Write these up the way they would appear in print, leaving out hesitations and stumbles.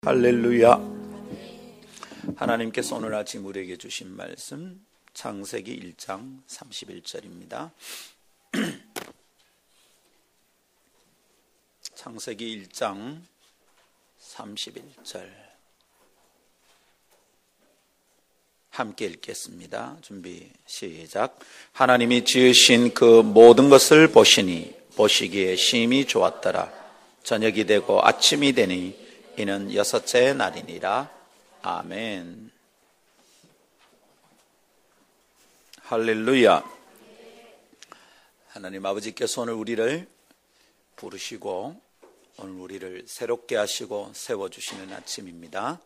할렐루야. 하나님께서 오늘 아침 우리에게 주신 말씀 창세기 1장 31절입니다. 창세기 1장 31절 함께 읽겠습니다. 준비 시작. 하나님이 지으신 그 모든 것을 보시기에 심히 좋았더라. 저녁이 되고 아침이 되니 이는 여섯째 날이니라. 아멘. 할렐루야. 하나님 아버지께서 오늘 우리를 부르시고 오늘 우리를 새롭게 하시고 세워주시는 아침입니다.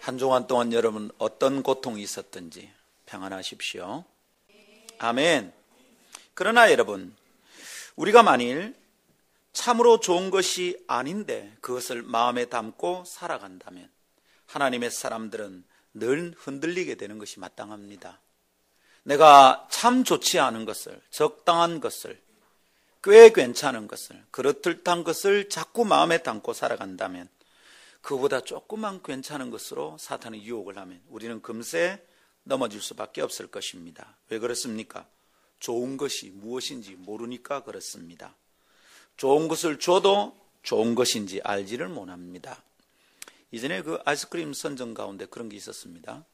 한 주간 동안 여러분 어떤 고통이 있었든지 평안하십시오. 아멘. 그러나 여러분, 우리가 만일 참으로 좋은 것이 아닌데 그것을 마음에 담고 살아간다면 하나님의 사람들은 늘 흔들리게 되는 것이 마땅합니다. 내가 참 좋지 않은 것을, 적당한 것을, 꽤 괜찮은 것을, 그렇듯한 것을 자꾸 마음에 담고 살아간다면 그보다 조금만 괜찮은 것으로 사탄이 유혹을 하면 우리는 금세 넘어질 수밖에 없을 것입니다. 왜 그렇습니까? 좋은 것이 무엇인지 모르니까 그렇습니다. 좋은 것을 줘도 좋은 것인지 알지를 못합니다. 이전에 그 아이스크림 선전 가운데 그런 게 있었습니다.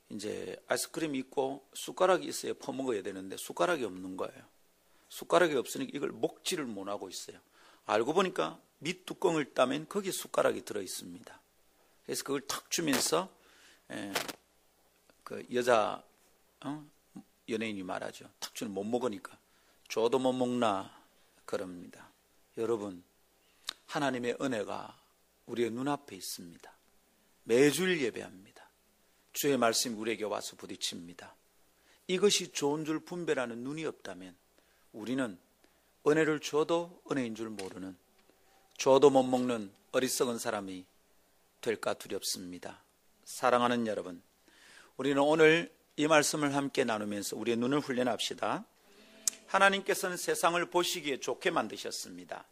이제 아이스크림이 있고 숟가락이 있어야 퍼먹어야 되는데 숟가락이 없는 거예요. 숟가락이 없으니까 이걸 먹지를 못하고 있어요. 알고 보니까 밑 뚜껑을 따면 거기에 숟가락이 들어있습니다. 그래서 그걸 탁 주면서 그 여자 연예인이 말하죠. 탁 주면 못 먹으니까 줘도 못 먹나 그럽니다. 여러분, 하나님의 은혜가 우리의 눈앞에 있습니다. 매주일 예배합니다. 주의 말씀이 우리에게 와서 부딪힙니다. 이것이 좋은 줄 분별하는 눈이 없다면 우리는 은혜를 줘도 은혜인 줄 모르는, 줘도 못 먹는 어리석은 사람이 될까 두렵습니다. 사랑하는 여러분, 우리는 오늘 이 말씀을 함께 나누면서 우리의 눈을 훈련합시다. 하나님께서는 세상을 보시기에 좋게 만드셨습니다.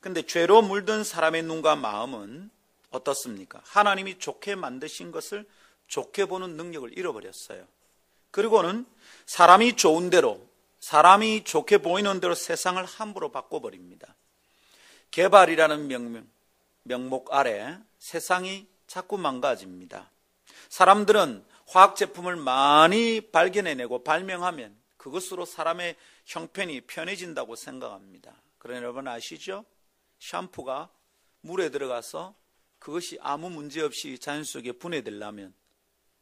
그런데 죄로 물든 사람의 눈과 마음은 어떻습니까? 하나님이 좋게 만드신 것을 좋게 보는 능력을 잃어버렸어요. 그리고는 사람이 좋은 대로, 사람이 좋게 보이는 대로 세상을 함부로 바꿔버립니다. 개발이라는 명목 아래 세상이 자꾸 망가집니다. 사람들은 화학 제품을 많이 발견해내고 발명하면 그것으로 사람의 형편이 편해진다고 생각합니다. 그러나 여러분 아시죠? 샴푸가 물에 들어가서 그것이 아무 문제 없이 자연 속에 분해되려면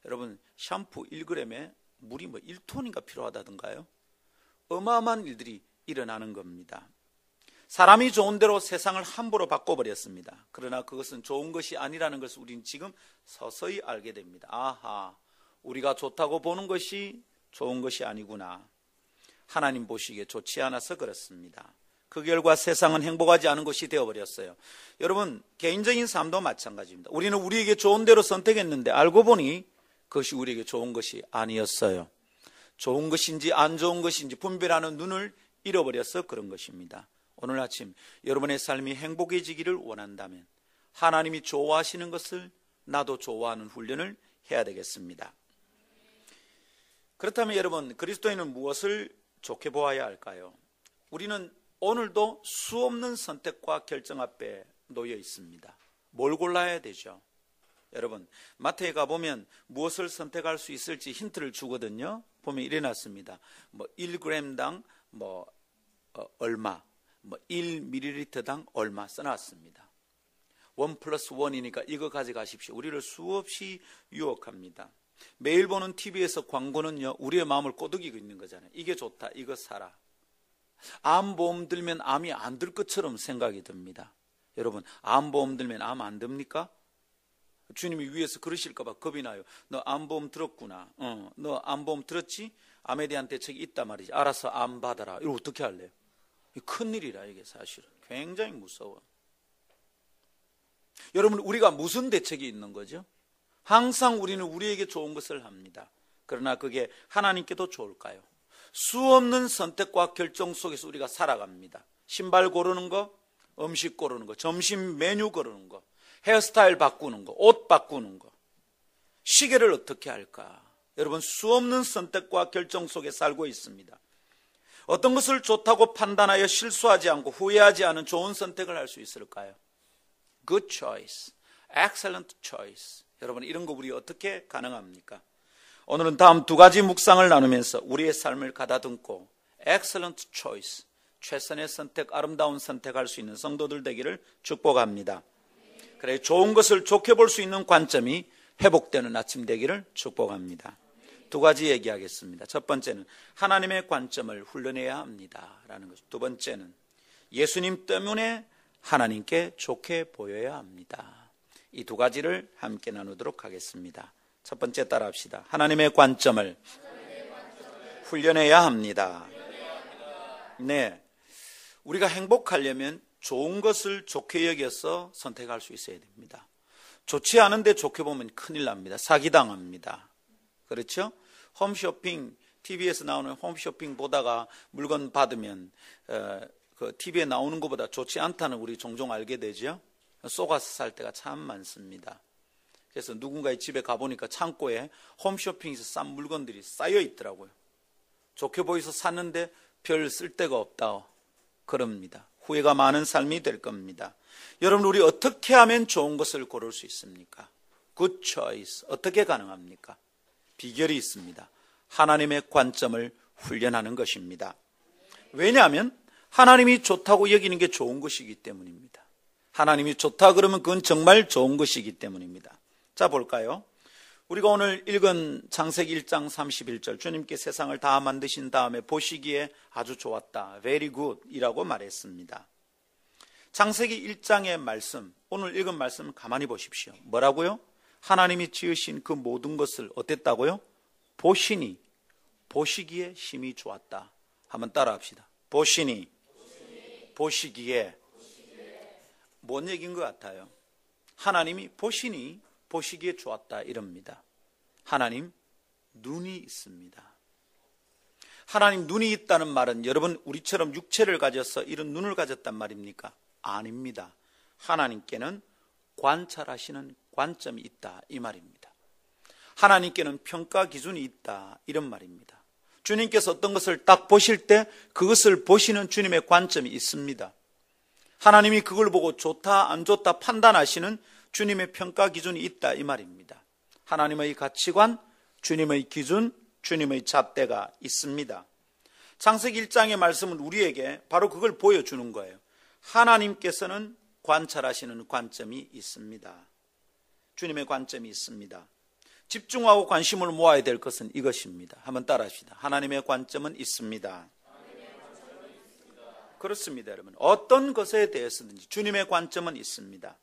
여러분 샴푸 1g에 물이 1톤인가 필요하다던가요? 어마어마한 일들이 일어나는 겁니다. 사람이 좋은 대로 세상을 함부로 바꿔버렸습니다. 그러나 그것은 좋은 것이 아니라는 것을 우리는 지금 서서히 알게 됩니다. 아하, 우리가 좋다고 보는 것이 좋은 것이 아니구나. 하나님 보시기에 좋지 않아서 그렇습니다. 그 결과 세상은 행복하지 않은 것이 되어버렸어요. 여러분, 개인적인 삶도 마찬가지입니다. 우리는 우리에게 좋은 대로 선택했는데 알고 보니 그것이 우리에게 좋은 것이 아니었어요. 좋은 것인지 안 좋은 것인지 분별하는 눈을 잃어버려서 그런 것입니다. 오늘 아침 여러분의 삶이 행복해지기를 원한다면 하나님이 좋아하시는 것을 나도 좋아하는 훈련을 해야 되겠습니다. 그렇다면 여러분, 그리스도인은 무엇을 좋게 보아야 할까요? 우리는 오늘도 수없는 선택과 결정 앞에 놓여 있습니다. 뭘 골라야 되죠? 여러분, 마트에 가보면 무엇을 선택할 수 있을지 힌트를 주거든요. 보면 이래 놨습니다. 1g당 얼마, 1ml당 얼마 써놨습니다. 1+1이니까 이거 가져가십시오. 우리를 수없이 유혹합니다. 매일 보는 TV에서 광고는요, 우리의 마음을 꼬드기고 있는 거잖아요. 이게 좋다, 이거 사라. 암보험 들면 암이 안 들 것처럼 생각이 듭니다. 여러분, 암보험 들면 암 안 듭니까? 주님이 위에서 그러실까 봐 겁이 나요. 너 암보험 들었구나. 너 암보험 들었지? 암에 대한 대책이 있단 말이지. 알아서 암 받아라. 이거 어떻게 할래요? 큰일이라 이게 사실은. 굉장히 무서워. 여러분, 우리가 무슨 대책이 있는 거죠? 항상 우리는 우리에게 좋은 것을 합니다. 그러나 그게 하나님께도 좋을까요? 수없는 선택과 결정 속에서 우리가 살아갑니다. 신발 고르는 거, 음식 고르는 거, 점심 메뉴 고르는 거, 헤어스타일 바꾸는 거, 옷 바꾸는 거, 시계를 어떻게 할까? 여러분, 수없는 선택과 결정 속에 살고 있습니다. 어떤 것을 좋다고 판단하여 실수하지 않고 후회하지 않은 좋은 선택을 할 수 있을까요? Good choice, excellent choice. 여러분, 이런 거 우리 어떻게 가능합니까? 오늘은 다음 두 가지 묵상을 나누면서 우리의 삶을 가다듬고 excellent choice, 최선의 선택, 아름다운 선택할 수 있는 성도들 되기를 축복합니다. 그래, 좋은 것을 좋게 볼 수 있는 관점이 회복되는 아침 되기를 축복합니다. 두 가지 얘기하겠습니다. 첫 번째는 하나님의 관점을 훈련해야 합니다 라는 것. 두 번째는 예수님 때문에 하나님께 좋게 보여야 합니다. 이 두 가지를 함께 나누도록 하겠습니다. 첫 번째 따라합시다. 하나님의 관점을 훈련해야 합니다. 네, 우리가 행복하려면 좋은 것을 좋게 여겨서 선택할 수 있어야 됩니다. 좋지 않은데 좋게 보면 큰일 납니다. 사기당합니다. 그렇죠? 홈쇼핑, TV에서 나오는 홈쇼핑 보다가 물건 받으면 그 TV에 나오는 것보다 좋지 않다는 우리 종종 알게 되죠. 속아서 살 때가 참 많습니다. 그래서 누군가의 집에 가보니까 창고에 홈쇼핑에서 싼 물건들이 쌓여 있더라고요. 좋게 보여서 샀는데 별 쓸데가 없다 그럽니다. 후회가 많은 삶이 될 겁니다. 여러분, 우리 어떻게 하면 좋은 것을 고를 수 있습니까? Good choice. 어떻게 가능합니까? 비결이 있습니다. 하나님의 관점을 훈련하는 것입니다. 왜냐하면 하나님이 좋다고 여기는 게 좋은 것이기 때문입니다. 하나님이 좋다 그러면 그건 정말 좋은 것이기 때문입니다. 자, 볼까요? 우리가 오늘 읽은 창세기 1장 31절, 주님께 세상을 다 만드신 다음에 보시기에 아주 좋았다, very good 이라고 말했습니다. 창세기 1장의 말씀, 오늘 읽은 말씀 가만히 보십시오. 뭐라고요? 하나님이 지으신 그 모든 것을 어땠다고요? 보시니, 보시기에 심히 좋았다. 한번 따라합시다. 보시니, 보시기에. 뭔 얘기인 것 같아요? 하나님이 보시니, 보시기에 좋았다 이럽니다. 하나님 눈이 있습니다. 하나님 눈이 있다는 말은 여러분 우리처럼 육체를 가져서 이런 눈을 가졌단 말입니까? 아닙니다. 하나님께는 관찰하시는 관점이 있다 이 말입니다. 하나님께는 평가 기준이 있다 이런 말입니다. 주님께서 어떤 것을 딱 보실 때 그것을 보시는 주님의 관점이 있습니다. 하나님이 그걸 보고 좋다 안 좋다 판단하시는 주님의 평가 기준이 있다 이 말입니다. 하나님의 가치관, 주님의 기준, 주님의 잣대가 있습니다. 창세기 1장의 말씀은 우리에게 바로 그걸 보여주는 거예요. 하나님께서는 관찰하시는 관점이 있습니다. 주님의 관점이 있습니다. 집중하고 관심을 모아야 될 것은 이것입니다. 한번 따라합시다. 하나님의 관점은 있습니다. 그렇습니다, 여러분. 어떤 것에 대해서든지 주님의 관점은 있습니다.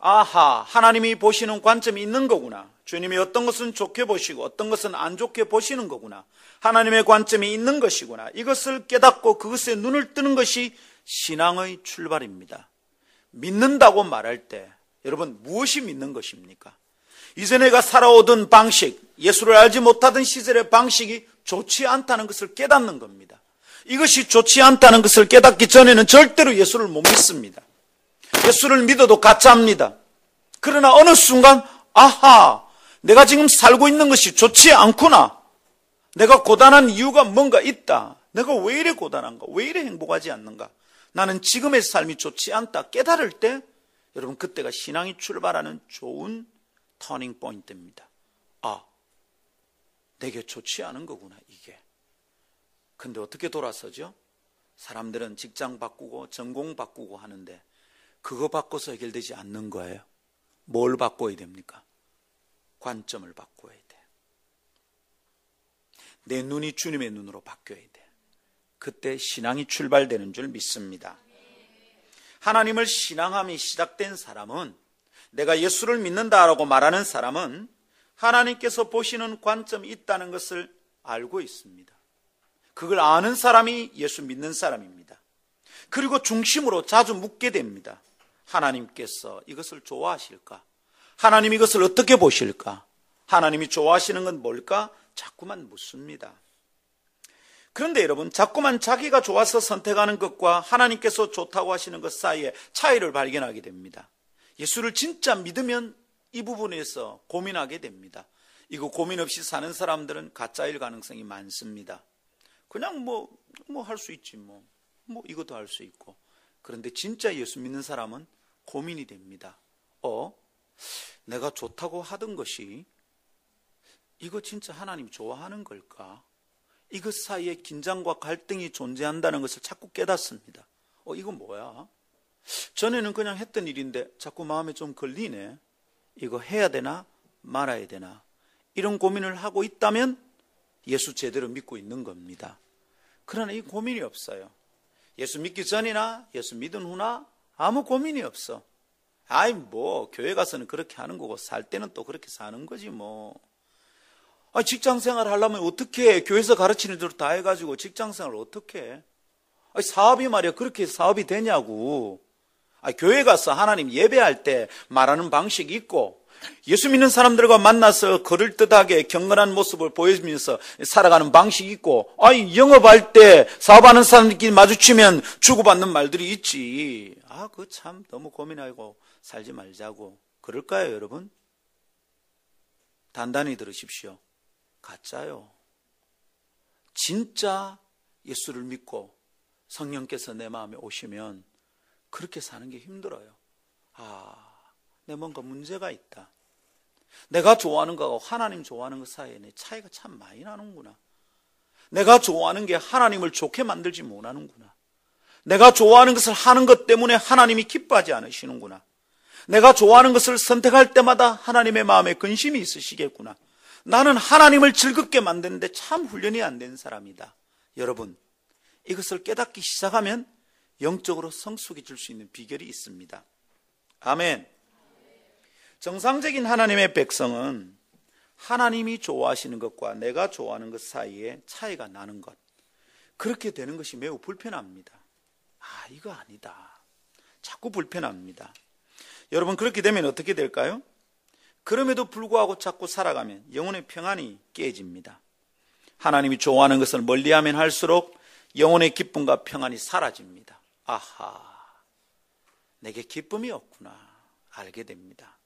아하, 하나님이 보시는 관점이 있는 거구나. 주님이 어떤 것은 좋게 보시고 어떤 것은 안 좋게 보시는 거구나. 하나님의 관점이 있는 것이구나. 이것을 깨닫고 그것에 눈을 뜨는 것이 신앙의 출발입니다. 믿는다고 말할 때 여러분 무엇이 믿는 것입니까? 이전에 내가 살아오던 방식, 예수를 알지 못하던 시절의 방식이 좋지 않다는 것을 깨닫는 겁니다. 이것이 좋지 않다는 것을 깨닫기 전에는 절대로 예수를 못 믿습니다. 예수를 믿어도 가짜입니다. 그러나 어느 순간 아하, 내가 지금 살고 있는 것이 좋지 않구나. 내가 고단한 이유가 뭔가 있다. 내가 왜 이래 고단한가? 왜 이래 행복하지 않는가? 나는 지금의 삶이 좋지 않다 깨달을 때 여러분 그때가 신앙이 출발하는 좋은 터닝 포인트입니다. 아, 내게 좋지 않은 거구나 이게. 근데 어떻게 돌아서죠? 사람들은 직장 바꾸고 전공 바꾸고 하는데 그거 바꿔서 해결되지 않는 거예요. 뭘 바꿔야 됩니까? 관점을 바꿔야 돼. 내 눈이 주님의 눈으로 바뀌어야 돼. 그때 신앙이 출발되는 줄 믿습니다. 하나님을 신앙함이 시작된 사람은, 내가 예수를 믿는다라고 말하는 사람은 하나님께서 보시는 관점이 있다는 것을 알고 있습니다. 그걸 아는 사람이 예수 믿는 사람입니다. 그리고 중심으로 자주 묻게 됩니다. 하나님께서 이것을 좋아하실까? 하나님 이것을 어떻게 보실까? 하나님이 좋아하시는 건 뭘까? 자꾸만 묻습니다. 그런데 여러분, 자꾸만 자기가 좋아서 선택하는 것과 하나님께서 좋다고 하시는 것 사이에 차이를 발견하게 됩니다. 예수를 진짜 믿으면 이 부분에서 고민하게 됩니다. 이거 고민 없이 사는 사람들은 가짜일 가능성이 많습니다. 그냥 뭐 할 수 있지 뭐 이것도 할 수 있고. 그런데 진짜 예수 믿는 사람은 고민이 됩니다. 내가 좋다고 하던 것이 이거 진짜 하나님 좋아하는 걸까? 이것 사이에 긴장과 갈등이 존재한다는 것을 자꾸 깨닫습니다. 이거 뭐야? 전에는 그냥 했던 일인데 자꾸 마음에 좀 걸리네. 이거 해야 되나 말아야 되나? 이런 고민을 하고 있다면 예수 제대로 믿고 있는 겁니다. 그러나 이 고민이 없어요. 예수 믿기 전이나 예수 믿은 후나 아무 고민이 없어. 교회 가서는 그렇게 하는 거고 살 때는 또 그렇게 사는 거지 뭐. 직장 생활 하려면 어떻게 해? 교회에서 가르치는 대로 다 해가지고 직장 생활을 어떻게 해? 사업이 말이야 그렇게 사업이 되냐고. 교회 가서 하나님 예배할 때 말하는 방식이 있고 예수 믿는 사람들과 만나서 그럴듯하게 경건한 모습을 보여주면서 살아가는 방식이 있고 영업할 때 사업하는 사람들끼리 마주치면 주고받는 말들이 있지. 그거 참 너무 고민하고 살지 말자고. 그럴까요 여러분? 단단히 들으십시오. 가짜요. 진짜 예수를 믿고 성령께서 내 마음에 오시면 그렇게 사는 게 힘들어요. 내 뭔가 문제가 있다. 내가 좋아하는 거하고 하나님 좋아하는 것 사이에 차이가 참 많이 나는구나. 내가 좋아하는 게 하나님을 좋게 만들지 못하는구나. 내가 좋아하는 것을 하는 것 때문에 하나님이 기뻐하지 않으시는구나. 내가 좋아하는 것을 선택할 때마다 하나님의 마음에 근심이 있으시겠구나. 나는 하나님을 즐겁게 만드는데 참 훈련이 안 된 사람이다. 여러분, 이것을 깨닫기 시작하면 영적으로 성숙해질 수 있는 비결이 있습니다. 아멘. 정상적인 하나님의 백성은 하나님이 좋아하시는 것과 내가 좋아하는 것 사이에 차이가 나는 것, 그렇게 되는 것이 매우 불편합니다. 이거 아니다. 자꾸 불편합니다. 여러분, 그렇게 되면 어떻게 될까요? 그럼에도 불구하고 자꾸 살아가면 영혼의 평안이 깨집니다. 하나님이 좋아하는 것을 멀리하면 할수록 영혼의 기쁨과 평안이 사라집니다. 내게 기쁨이 없구나 알게 됩니다.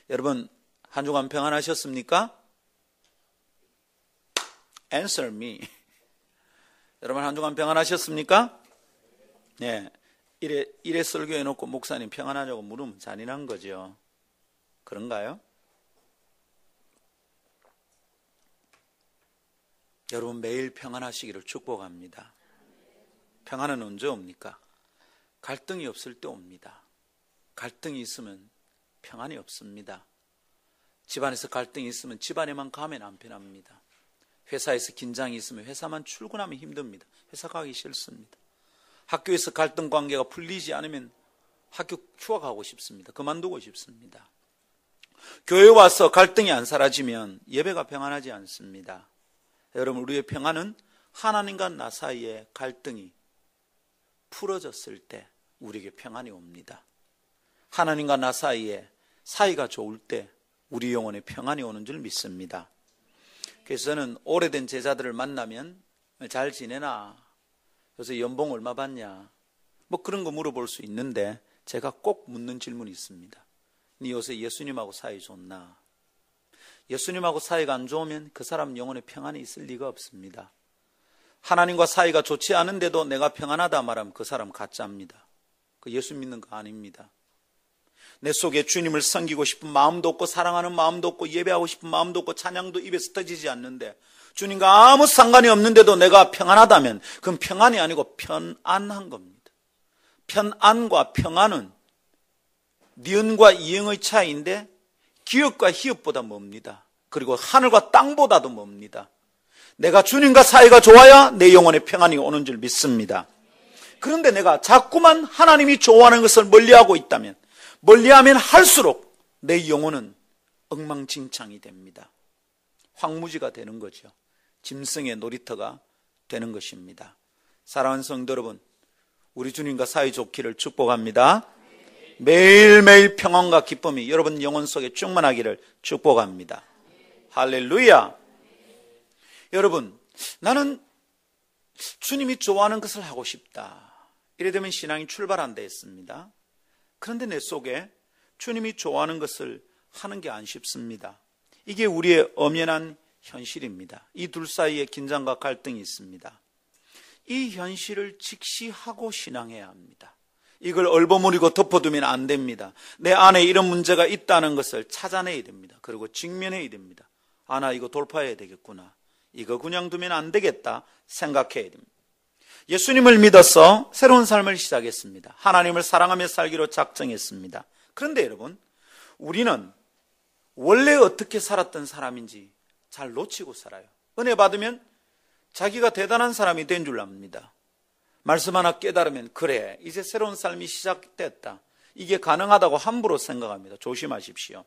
여러분, 한 주간 평안하셨습니까? Answer me. 여러분, 한 주간 평안하셨습니까? 네. 이래 설교해놓고 목사님 평안하냐고 물으면 잔인한 거죠. 그런가요? 여러분, 매일 평안하시기를 축복합니다. 평안은 언제 옵니까? 갈등이 없을 때 옵니다. 갈등이 있으면 평안이 없습니다. 집안에서 갈등이 있으면 집안에만 가면 안 편합니다. 회사에서 긴장이 있으면 회사만 출근하면 힘듭니다. 회사 가기 싫습니다. 학교에서 갈등 관계가 풀리지 않으면 학교 휴학하고 싶습니다. 그만두고 싶습니다. 교회 와서 갈등이 안 사라지면 예배가 평안하지 않습니다. 여러분, 우리의 평안은 하나님과 나 사이에 갈등이 풀어졌을 때 우리에게 평안이 옵니다. 하나님과 나 사이에 사이가 좋을 때 우리 영혼에 평안이 오는 줄 믿습니다. 그래서 저는 오래된 제자들을 만나면 잘 지내나? 요새 연봉 얼마 받냐? 그런 거 물어볼 수 있는데 제가 꼭 묻는 질문이 있습니다. 네 요새 예수님하고 사이 좋나? 예수님하고 사이가 안 좋으면 그 사람 영혼에 평안이 있을 리가 없습니다. 하나님과 사이가 좋지 않은데도 내가 평안하다 말하면 그 사람 가짜입니다. 그 예수 믿는 거 아닙니다. 내 속에 주님을 섬기고 싶은 마음도 없고 사랑하는 마음도 없고 예배하고 싶은 마음도 없고 찬양도 입에서 터지지 않는데 주님과 아무 상관이 없는데도 내가 평안하다면 그건 평안이 아니고 편안한 겁니다. 편안과 평안은 니은과 이응의 차이인데 기업과 희업보다 멉니다. 그리고 하늘과 땅보다도 멉니다. 내가 주님과 사이가 좋아야 내 영혼에 평안이 오는 줄 믿습니다. 그런데 내가 자꾸만 하나님이 좋아하는 것을 멀리하고 있다면, 멀리하면 할수록 내 영혼은 엉망진창이 됩니다. 황무지가 되는 거죠. 짐승의 놀이터가 되는 것입니다. 사랑하는 성도 여러분, 우리 주님과 사이좋기를 축복합니다. 매일매일 평안과 기쁨이 여러분 영혼 속에 충만하기를 축복합니다. 할렐루야. 여러분, 나는 주님이 좋아하는 것을 하고 싶다. 이래 되면 신앙이 출발한다 했습니다. 그런데 내 속에 주님이 좋아하는 것을 하는 게 안 쉽습니다. 이게 우리의 엄연한 현실입니다. 이 둘 사이에 긴장과 갈등이 있습니다. 이 현실을 직시하고 신앙해야 합니다. 이걸 얼버무리고 덮어두면 안 됩니다. 내 안에 이런 문제가 있다는 것을 찾아내야 됩니다. 그리고 직면해야 됩니다. 아, 나 이거 돌파해야 되겠구나. 이거 그냥 두면 안 되겠다 생각해야 됩니다. 예수님을 믿어서 새로운 삶을 시작했습니다. 하나님을 사랑하며 살기로 작정했습니다. 그런데 여러분, 우리는 원래 어떻게 살았던 사람인지 잘 놓치고 살아요. 은혜 받으면 자기가 대단한 사람이 된 줄 압니다. 말씀 하나 깨달으면 그래, 이제 새로운 삶이 시작됐다. 이게 가능하다고 함부로 생각합니다. 조심하십시오.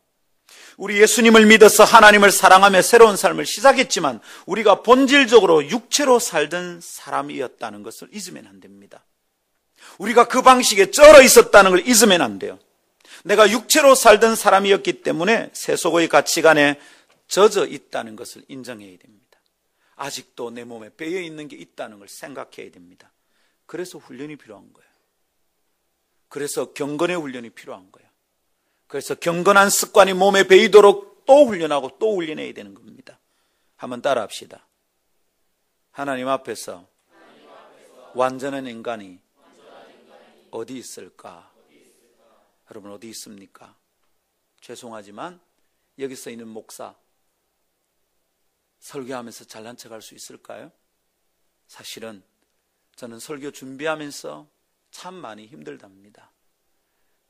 우리 예수님을 믿어서 하나님을 사랑하며 새로운 삶을 시작했지만 우리가 본질적으로 육체로 살던 사람이었다는 것을 잊으면 안 됩니다. 우리가 그 방식에 쩔어 있었다는 걸 잊으면 안 돼요. 내가 육체로 살던 사람이었기 때문에 세속의 가치관에 젖어 있다는 것을 인정해야 됩니다. 아직도 내 몸에 배어 있는 게 있다는 걸 생각해야 됩니다. 그래서 훈련이 필요한 거예요. 그래서 경건의 훈련이 필요한 거예요. 그래서 경건한 습관이 몸에 배이도록 또 훈련하고 또 훈련해야 되는 겁니다. 한번 따라 합시다. 하나님 앞에서 완전한 인간이 어디 있을까? 여러분, 어디 있습니까? 죄송하지만 여기 서 있는 목사 설교하면서 잘난 척할 수 있을까요? 사실은 저는 설교 준비하면서 참 많이 힘들답니다.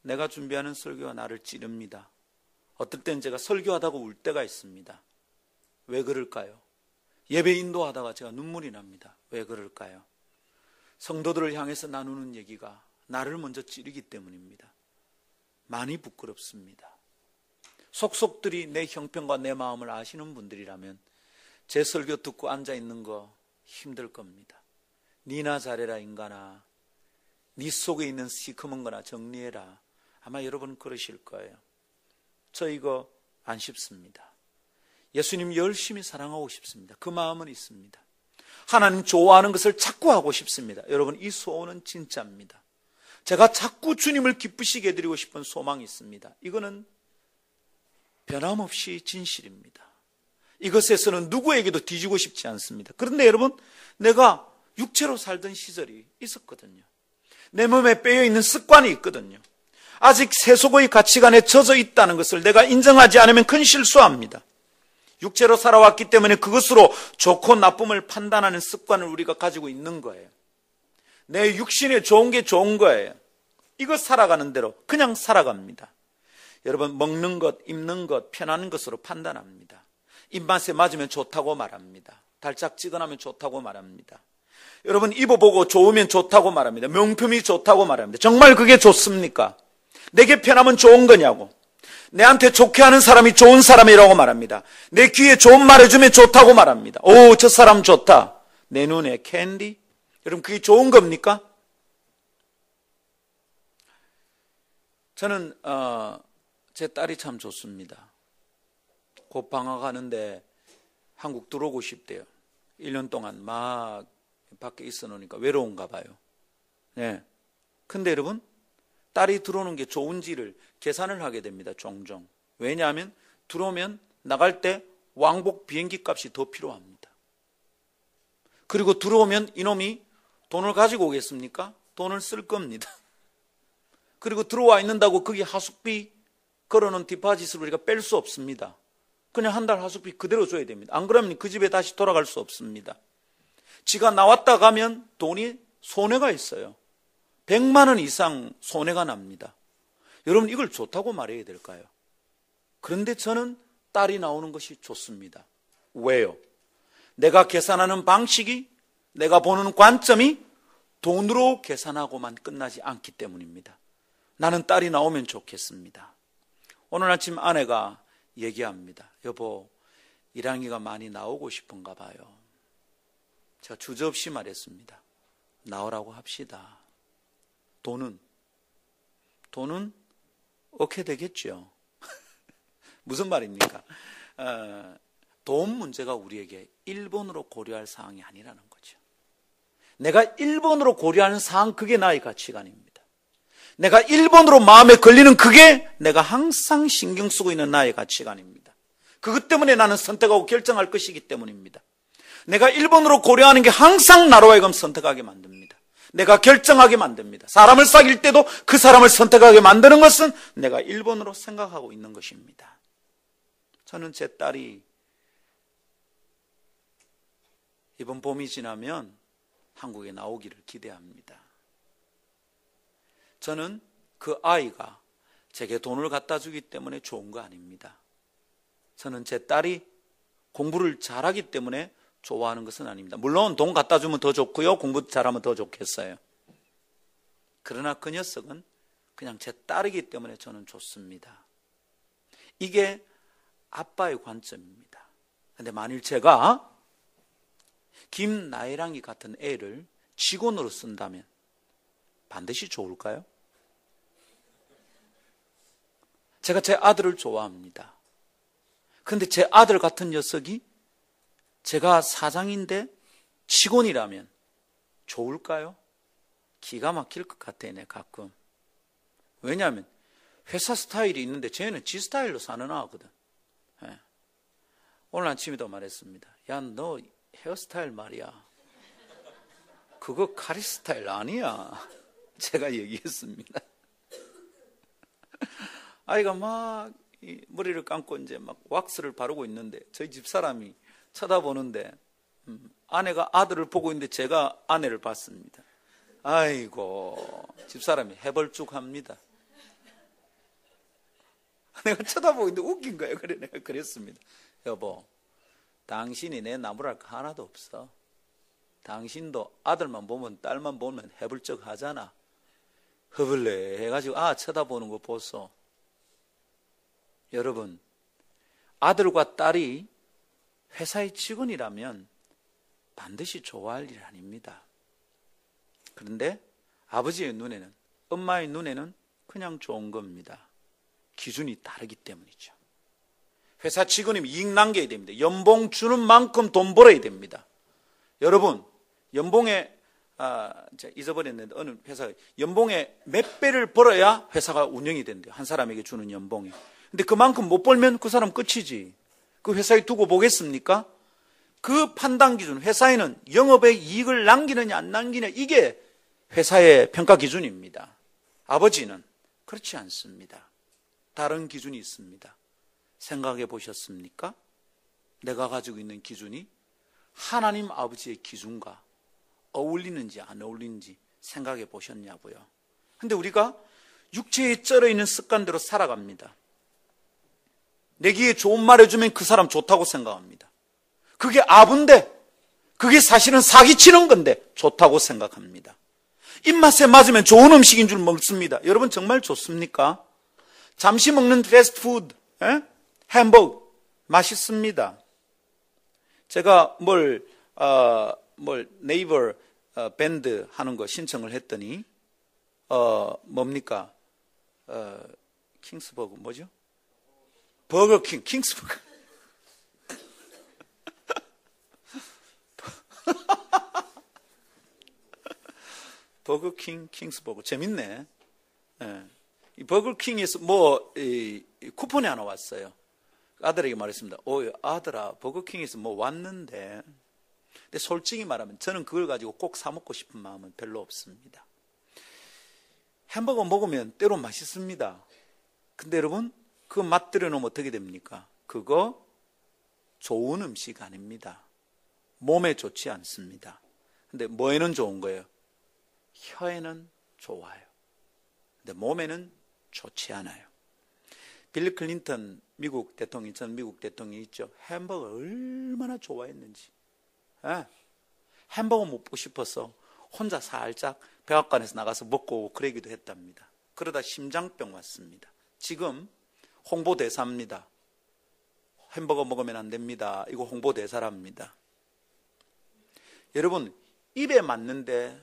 내가 준비하는 설교가 나를 찌릅니다. 어떨 땐 제가 설교하다가 울 때가 있습니다. 왜 그럴까요? 예배 인도하다가 제가 눈물이 납니다. 왜 그럴까요? 성도들을 향해서 나누는 얘기가 나를 먼저 찌르기 때문입니다. 많이 부끄럽습니다. 속속들이 내 형편과 내 마음을 아시는 분들이라면 제 설교 듣고 앉아있는 거 힘들 겁니다. 니나 잘해라 인간아, 네 속에 있는 시커먼 거나 정리해라. 아마 여러분 그러실 거예요. 저 이거 안 쉽습니다. 예수님 열심히 사랑하고 싶습니다. 그 마음은 있습니다. 하나님 좋아하는 것을 자꾸 하고 싶습니다. 여러분, 이 소원은 진짜입니다. 제가 자꾸 주님을 기쁘시게 해드리고 싶은 소망이 있습니다. 이거는 변함없이 진실입니다. 이것에서는 누구에게도 뒤지고 싶지 않습니다. 그런데 여러분, 내가 육체로 살던 시절이 있었거든요. 내 몸에 빼어있는 습관이 있거든요. 아직 세속의 가치관에 젖어 있다는 것을 내가 인정하지 않으면 큰 실수합니다. 육체로 살아왔기 때문에 그것으로 좋고 나쁨을 판단하는 습관을 우리가 가지고 있는 거예요. 내 육신에 좋은 게 좋은 거예요. 이거 살아가는 대로 그냥 살아갑니다. 여러분, 먹는 것, 입는 것, 편한 것으로 판단합니다. 입맛에 맞으면 좋다고 말합니다. 달짝지근하면 좋다고 말합니다. 여러분, 입어보고 좋으면 좋다고 말합니다. 명품이 좋다고 말합니다. 정말 그게 좋습니까? 내게 편하면 좋은 거냐고. 내한테 좋게 하는 사람이 좋은 사람이라고 말합니다. 내 귀에 좋은 말 해주면 좋다고 말합니다. 오, 저 사람 좋다. 내 눈에 캔디? 여러분, 그게 좋은 겁니까? 저는 제 딸이 참 좋습니다. 곧 방학하는데 한국 들어오고 싶대요. 1년 동안 막 밖에 있어 놓으니까 외로운가 봐요. 네. 근데 여러분, 딸이 들어오는 게 좋은지를 계산을 하게 됩니다. 종종. 왜냐하면 들어오면 나갈 때 왕복 비행기 값이 더 필요합니다. 그리고 들어오면 이놈이 돈을 가지고 오겠습니까? 돈을 쓸 겁니다. 그리고 들어와 있는다고 거기 하숙비 걸어놓은 디파짓을 우리가 뺄 수 없습니다. 그냥 한 달 하숙비 그대로 줘야 됩니다. 안 그러면 그 집에 다시 돌아갈 수 없습니다. 지가 나왔다 가면 돈이 손해가 있어요. 100만 원 이상 손해가 납니다. 여러분, 이걸 좋다고 말해야 될까요? 그런데 저는 딸이 나오는 것이 좋습니다. 왜요? 내가 계산하는 방식이, 내가 보는 관점이 돈으로 계산하고만 끝나지 않기 때문입니다. 나는 딸이 나오면 좋겠습니다. 오늘 아침 아내가 얘기합니다. 여보, 이랑이가 많이 나오고 싶은가 봐요. 제가 주저없이 말했습니다. 나오라고 합시다. 돈은 얻게 되겠죠. 무슨 말입니까? 돈 문제가 우리에게 1번으로 고려할 사항이 아니라는 거죠. 내가 1번으로 고려하는 사항, 그게 나의 가치관입니다. 내가 1번으로 마음에 걸리는 그게 내가 항상 신경 쓰고 있는 나의 가치관입니다. 그것 때문에 나는 선택하고 결정할 것이기 때문입니다. 내가 1번으로 고려하는 게 항상 나로 하여금 선택하게 만듭니다. 내가 결정하게 만듭니다. 사람을 사귈 때도 그 사람을 선택하게 만드는 것은 내가 1번으로 생각하고 있는 것입니다. 저는 제 딸이 이번 봄이 지나면 한국에 나오기를 기대합니다. 저는 그 아이가 제게 돈을 갖다 주기 때문에 좋은 거 아닙니다. 저는 제 딸이 공부를 잘하기 때문에 좋아하는 것은 아닙니다. 물론 돈 갖다 주면 더 좋고요, 공부 잘하면 더 좋겠어요. 그러나 그 녀석은 그냥 제 딸이기 때문에 저는 좋습니다. 이게 아빠의 관점입니다. 그런데 만일 제가 김나혜랑이 같은 애를 직원으로 쓴다면 반드시 좋을까요? 제가 제 아들을 좋아합니다. 그런데 제 아들 같은 녀석이 제가 사장인데 직원이라면 좋을까요? 기가 막힐 것 같아요, 내 가끔. 왜냐하면 회사 스타일이 있는데 쟤는 지 스타일로 사는 아거든. 네. 오늘 아침에도 말했습니다. 야, 너 헤어스타일 말이야, 그거 카리 스타일 아니야. 제가 얘기했습니다. 아이가 막 머리를 감고 이제 막 왁스를 바르고 있는데 저희 집사람이 쳐다보는데 아내가 아들을 보고 있는데 제가 아내를 봤습니다. 아이고, 집사람이 해벌쭉합니다. 내가 쳐다보고 있는데 웃긴 거예요. 그래, 내가 그랬습니다. 여보, 당신이 내 나무랄 거 하나도 없어. 당신도 아들만 보면 딸만 보면 해불쩍 하잖아. 허블레 해가지고 쳐다보는 거 보소. 여러분, 아들과 딸이 회사의 직원이라면 반드시 좋아할 일 아닙니다. 그런데 아버지의 눈에는, 엄마의 눈에는 그냥 좋은 겁니다. 기준이 다르기 때문이죠. 회사 직원이면 이익 남겨야 됩니다. 연봉 주는 만큼 돈 벌어야 됩니다. 여러분, 연봉에 제가 잊어버렸는데 어느 회사가 연봉에 몇 배를 벌어야 회사가 운영이 된대요. 한 사람에게 주는 연봉이. 근데 그만큼 못 벌면 그 사람 끝이지. 그 회사에 두고 보겠습니까? 그 판단 기준, 회사에는 영업의 이익을 남기느냐 안 남기느냐, 이게 회사의 평가 기준입니다. 아버지는 그렇지 않습니다. 다른 기준이 있습니다. 생각해 보셨습니까? 내가 가지고 있는 기준이 하나님 아버지의 기준과 어울리는지 안 어울리는지 생각해 보셨냐고요. 근데 우리가 육체에 쩔어 있는 습관대로 살아갑니다. 내기에 좋은 말 해주면 그 사람 좋다고 생각합니다. 그게 아부인데, 그게 사실은 사기치는 건데 좋다고 생각합니다. 입맛에 맞으면 좋은 음식인 줄 먹습니다. 여러분, 정말 좋습니까? 잠시 먹는 패스트푸드, 햄버거 맛있습니다. 제가 네이버 밴드 하는 거 신청을 했더니 뭡니까? 킹스버거 뭐죠? 버거킹, 킹스버거. 버거킹, 킹스버거 재밌네. 네. 이 버거킹에서 쿠폰이 하나 왔어요. 아들에게 말했습니다. 아들아, 버거킹에서 왔는데. 근데 솔직히 말하면 저는 그걸 가지고 꼭 사 먹고 싶은 마음은 별로 없습니다. 햄버거 먹으면 때로 맛있습니다. 근데 여러분, 그 맛 들여놓으면 어떻게 됩니까? 그거 좋은 음식 아닙니다. 몸에 좋지 않습니다. 근데 뭐에는 좋은 거예요? 혀에는 좋아요. 근데 몸에는 좋지 않아요. 빌 클린턴 미국 대통령, 전 미국 대통령이 있죠. 햄버거 얼마나 좋아했는지. 햄버거 먹고 싶어서 혼자 살짝 백악관에서 나가서 먹고 그러기도 했답니다. 그러다 심장병 왔습니다. 지금 홍보대사입니다. 햄버거 먹으면 안 됩니다. 이거 홍보대사랍니다. 여러분, 입에 맞는데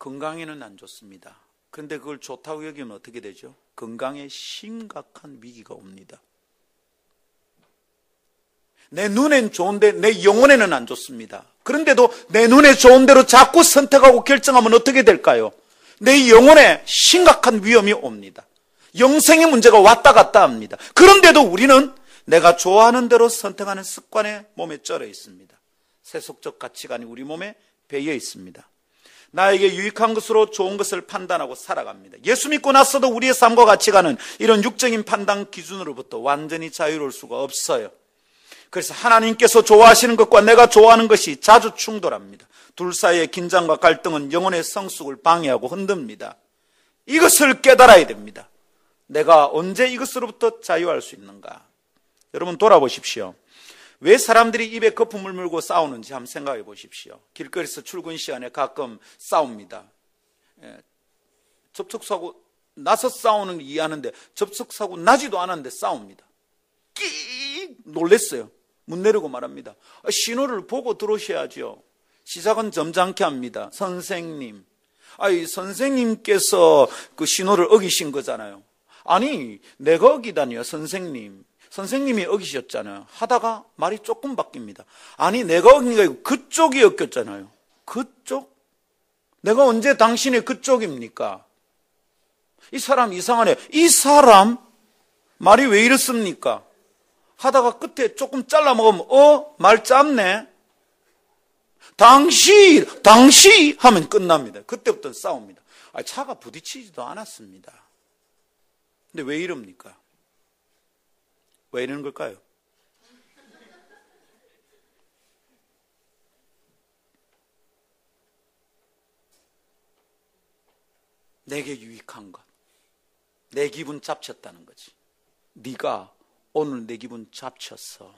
건강에는 안 좋습니다. 그런데 그걸 좋다고 여기면 어떻게 되죠? 건강에 심각한 위기가 옵니다. 내 눈엔 좋은데 내 영혼에는 안 좋습니다. 그런데도 내 눈에 좋은 대로 자꾸 선택하고 결정하면 어떻게 될까요? 내 영혼에 심각한 위험이 옵니다. 영생의 문제가 왔다 갔다 합니다. 그런데도 우리는 내가 좋아하는 대로 선택하는 습관에 몸에 쩔어 있습니다. 세속적 가치관이 우리 몸에 배어 있습니다. 나에게 유익한 것으로 좋은 것을 판단하고 살아갑니다. 예수 믿고 나서도 우리의 삶과 가치관은 이런 육적인 판단 기준으로부터 완전히 자유로울 수가 없어요. 그래서 하나님께서 좋아하시는 것과 내가 좋아하는 것이 자주 충돌합니다. 둘 사이의 긴장과 갈등은 영혼의 성숙을 방해하고 흔듭니다. 이것을 깨달아야 됩니다. 내가 언제 이것으로부터 자유할 수 있는가? 여러분 돌아보십시오. 왜 사람들이 입에 거품을 물고 싸우는지 한번 생각해 보십시오. 길거리에서 출근 시간에 가끔 싸웁니다. 접촉사고 나서 싸우는 걸 이해하는데 접촉사고 나지도 않았는데 싸웁니다. 끼 놀랬어요. 문 내리고 말합니다. 신호를 보고 들어오셔야죠. 시작은 점잖게 합니다. 선생님. 선생님께서 그 신호를 어기신 거잖아요. 아니, 내가 어기다니요, 선생님. 선생님이 어기셨잖아요. 하다가 말이 조금 바뀝니다. 아니, 내가 어긴 게 아니고 그쪽이 어겼잖아요. 그쪽? 내가 언제 당신의 그쪽입니까? 이 사람 이상하네. 이 사람 말이 왜 이렇습니까? 하다가 끝에 조금 잘라 먹으면 말 짧네. 당시 하면 끝납니다. 그때부터 싸웁니다. 차가 부딪히지도 않았습니다. 근데 왜 이럽니까? 왜 이러는 걸까요? 내게 유익한 것, 내 기분 잡쳤다는 거지. 네가 오늘 내 기분 잡쳤어.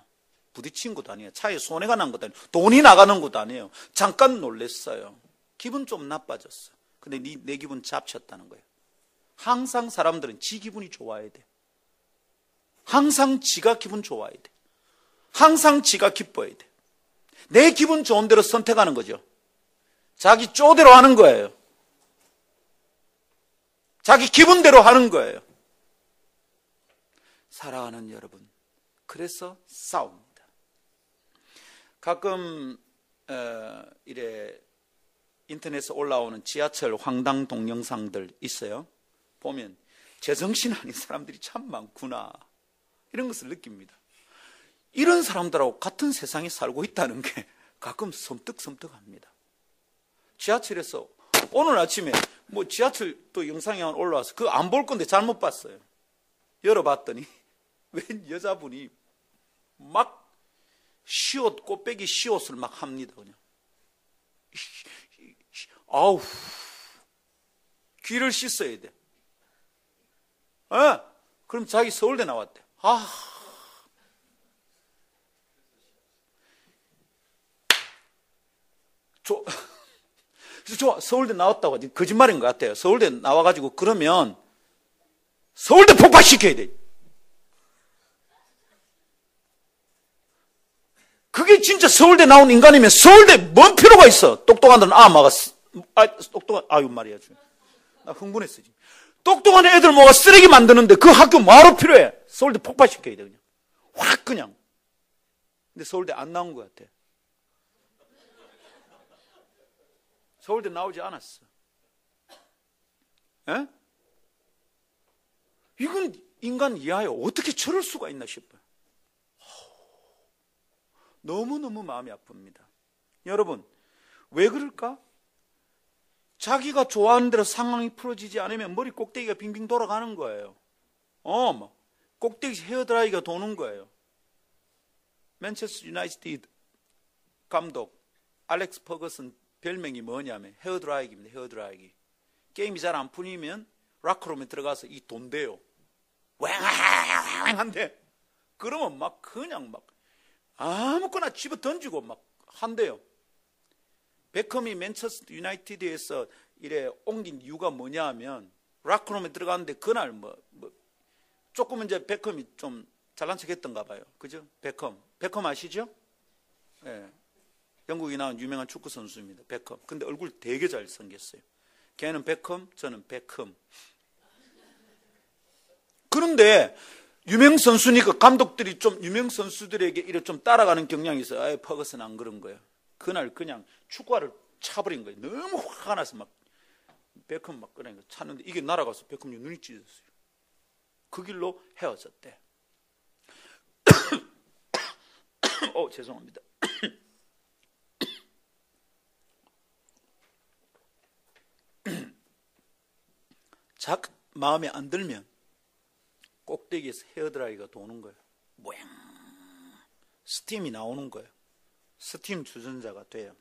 부딪힌 것도 아니에요. 차에 손해가 난 것도 아니에요. 돈이 나가는 것도 아니에요. 잠깐 놀랬어요. 기분 좀 나빠졌어. 근데 내 기분 잡쳤다는 거예요. 항상 사람들은 지 기분이 좋아야 돼. 항상 지가 기분 좋아야 돼. 항상 지가 기뻐야 돼. 내 기분 좋은 대로 선택하는 거죠. 자기 쪼대로 하는 거예요. 자기 기분대로 하는 거예요. 사랑하는 여러분, 그래서 싸웁니다. 가끔 이래 인터넷에 올라오는 지하철 황당 동영상들 있어요. 보면 제정신 아닌 사람들이 참 많구나, 이런 것을 느낍니다. 이런 사람들하고 같은 세상에 살고 있다는 게 가끔 섬뜩섬뜩합니다. 지하철에서 오늘 아침에 지하철 또 영상이 올라와서 그거 안 볼 건데 잘못 봤어요. 열어봤더니 웬 여자분이 막 시옷, 꽃배기 시옷을 막 합니다. 그냥 아우, 귀를 씻어야 돼. 그럼 자기 서울대 나왔대. 좋아, 서울대 나왔다고 하지. 거짓말인 것 같아요. 서울대 나와가지고 그러면 서울대 폭파시켜야 돼. 그게 진짜 서울대 나온 인간이면 서울대 뭔 필요가 있어? 똑똑한 애들은 말이야. 나 흥분했어 지금. 똑똑한 애들 뭐가 쓰레기 만드는데 그 학교 뭐하러 필요해? 서울대 폭파시켜야 돼. 그냥 확 그냥. 근데 서울대 안 나온 것 같아. 서울대 나오지 않았어. 이건 인간 이하에 어떻게 저럴 수가 있나 싶어요. 너무너무 마음이 아픕니다. 여러분, 왜 그럴까? 자기가 좋아하는 대로 상황이 풀어지지 않으면 머리 꼭대기가 빙빙 돌아가는 거예요. 꼭대기 헤어드라이기가 도는 거예요. 맨체스터 유나이티드 감독 알렉스 퍼거슨 별명이 뭐냐면 헤어드라이기입니다. 헤어드라이기. 게임이 잘 안 풀리면 락커룸에 들어가서 이 돈대요. 왱한데 그러면 막 그냥 막 아무거나 집어 던지고 막 한대요. 베컴이 맨체스터 유나이티드에서 이래 옮긴 이유가 뭐냐 하면 락커룸에 들어갔는데 그날 조금 이제 베컴이 좀 잘난 척 했던가 봐요. 그죠? 베컴 아시죠? 예. 영국에 나온 유명한 축구 선수입니다. 베컴. 근데 얼굴 되게 잘생겼어요. 걔는 베컴, 저는 베컴. 그런데 유명 선수니까 감독들이 좀 유명 선수들에게 이렇게 좀 따라가는 경향이 있어요. 퍼거슨 안 그런 거예요. 그날 그냥 축구화를 차버린 거예요. 너무 화가 나서 막 베컴 막 그러니까 찾는데 이게 날아가서 베컴이 눈이 찢었어요. 그 길로 헤어졌대. 죄송합니다. 마음에 안 들면 꼭대기에서 헤어드라이가 도는 거예요. 모양 스팀이 나오는 거예요. 스팀 주전자가 돼요.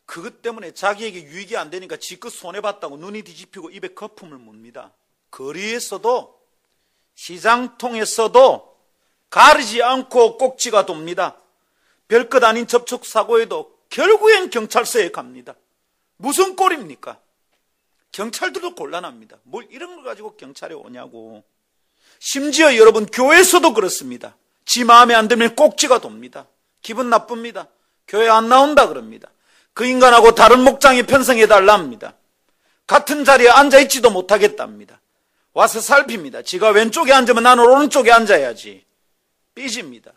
그것 때문에 자기에게 유익이 안 되니까 지껏 손해봤다고 눈이 뒤집히고 입에 거품을 묻니다. 거리에서도 시장통에서도 가리지 않고 꼭지가 돕니다. 별것 아닌 접촉사고에도 결국엔 경찰서에 갑니다. 무슨 꼴입니까? 경찰들도 곤란합니다. 뭘 이런 걸 가지고 경찰에 오냐고. 심지어 여러분 교회에서도 그렇습니다. 지 마음에 안 들면 꼭지가 돕니다. 기분 나쁩니다. 교회 안 나온다 그럽니다. 그 인간하고 다른 목장에 편성해달라 합니다. 같은 자리에 앉아있지도 못하겠답니다. 와서 살핍니다. 지가 왼쪽에 앉으면 나는 오른쪽에 앉아야지. 삐집니다.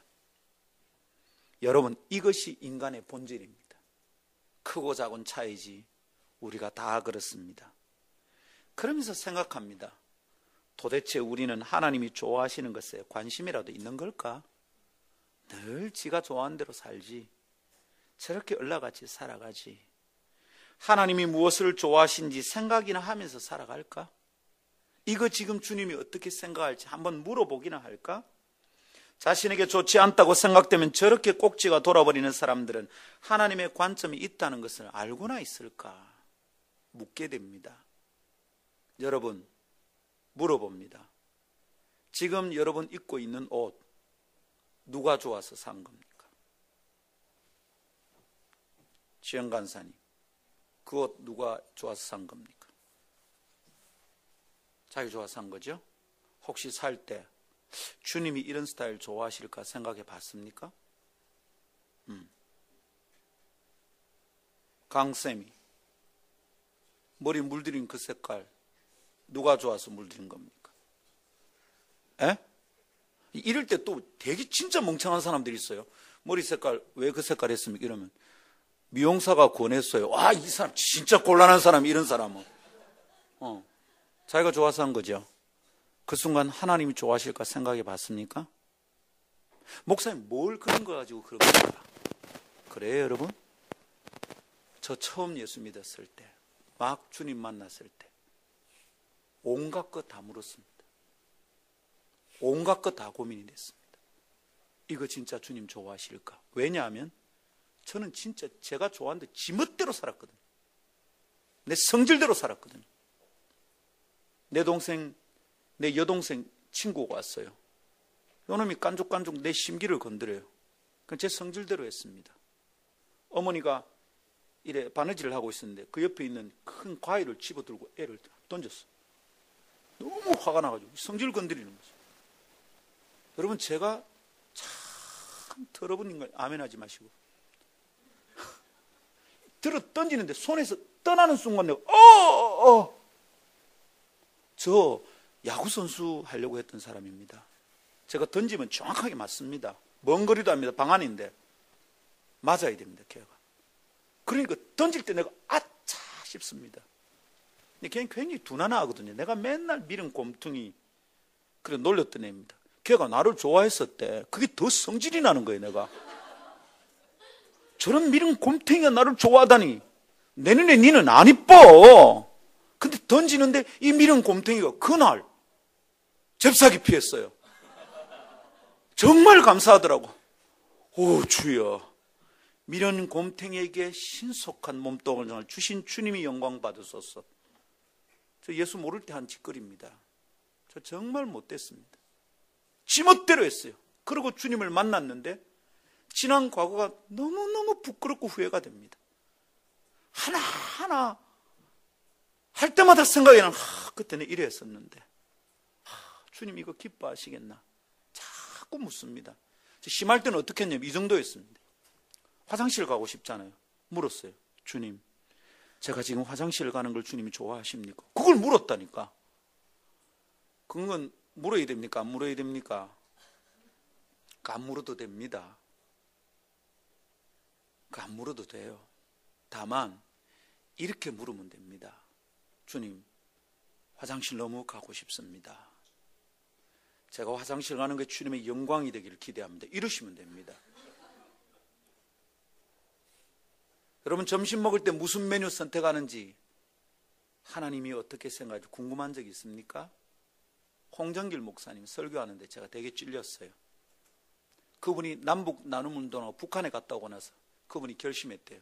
여러분 이것이 인간의 본질입니다. 크고 작은 차이지 우리가 다 그렇습니다. 그러면서 생각합니다. 도대체 우리는 하나님이 좋아하시는 것에 관심이라도 있는 걸까? 늘 지가 좋아하는 대로 살지. 저렇게 얼라같이 살아가지. 하나님이 무엇을 좋아하시는지 생각이나 하면서 살아갈까? 이거 지금 주님이 어떻게 생각할지 한번 물어보기나 할까? 자신에게 좋지 않다고 생각되면 저렇게 꼭지가 돌아버리는 사람들은 하나님의 관점이 있다는 것을 알고나 있을까? 묻게 됩니다. 여러분, 물어봅니다. 지금 여러분 입고 있는 옷 누가 좋아서 산 겁니까? 지영 간사님, 그 옷 누가 좋아서 산 겁니까? 자기 좋아서 산 거죠? 혹시 살 때 주님이 이런 스타일 좋아하실까 생각해 봤습니까? 강쌤이 머리 물들인 그 색깔 누가 좋아서 물들인 겁니까? 에? 이럴 때 또 되게 진짜 멍청한 사람들이 있어요. 머리 색깔 왜 그 색깔 했습니까? 이러면 미용사가 권했어요. 와, 이 사람 진짜 곤란한 사람, 이런 사람은 자기가 좋아서 한 거죠. 그 순간 하나님이 좋아하실까 생각해 봤습니까? 목사님 뭘 그런 거 가지고 그런 겁니까? 그래요 여러분? 저 처음 예수 믿었을 때 막 주님 만났을 때 온갖 것 다 물었습니다. 온갖 것 다 고민이 됐습니다. 이거 진짜 주님 좋아하실까? 왜냐하면 저는 진짜 제가 좋아하는데 지멋대로 살았거든요. 내 성질대로 살았거든요. 내 여동생 친구가 왔어요. 요놈이 깐족깐족 내 심기를 건드려요. 그건 제 성질대로 했습니다. 어머니가 이래 바느질을 하고 있었는데 그 옆에 있는 큰 과일을 집어들고 애를 던졌어. 너무 화가 나가지고 성질 건드리는 거죠. 여러분 제가 참 더러운 인간, 아멘 하지 마시고 들어 던지는데 손에서 떠나는 순간 내가 저 야구선수 하려고 했던 사람입니다. 제가 던지면 정확하게 맞습니다. 먼 거리도 아닙니다. 방 안인데 맞아야 됩니다. 걔가. 그러니까 던질 때 내가 아차 싶습니다. 근데 걔는 굉장히 둔하나거든요. 내가 맨날 밀은 곰퉁이 그래 놀렸던 애입니다. 걔가 나를 좋아했었대. 그게 더 성질이 나는 거예요. 내가 저런 밀은 곰퉁이가 나를 좋아하다니. 내 눈에 니는 안 이뻐. 근데 던지는데 이 밀은 곰퉁이가 그날 잽싸게 피했어요. 정말 감사하더라고. 오 주여, 미련 곰탱이에게 신속한 몸뚱아리를 주신 주님이 영광 받으소서. 저 예수 모를 때 한 짓거리입니다. 저 정말 못됐습니다. 지멋대로 했어요. 그리고 주님을 만났는데 지난 과거가 너무너무 부끄럽고 후회가 됩니다. 하나하나 할 때마다 생각이 나는 그때는 이래 했었는데 주님 이거 기뻐하시겠나 자꾸 묻습니다. 심할 때는 어떻게 했냐면 이 정도였습니다. 화장실 가고 싶잖아요. 물었어요. 주님, 제가 지금 화장실 가는 걸 주님이 좋아하십니까? 그걸 물었다니까. 그건 물어야 됩니까? 안 물어야 됩니까? 안 물어도 됩니다. 안 물어도 돼요. 다만 이렇게 물으면 됩니다. 주님, 화장실 너무 가고 싶습니다. 제가 화장실 가는 게 주님의 영광이 되기를 기대합니다. 이러시면 됩니다. 여러분, 점심 먹을 때 무슨 메뉴 선택하는지 하나님이 어떻게 생각할지 궁금한 적이 있습니까? 홍정길 목사님 설교하는데 제가 되게 찔렸어요. 그분이 남북 나눔 운동하고 북한에 갔다 오고 나서 그분이 결심했대요.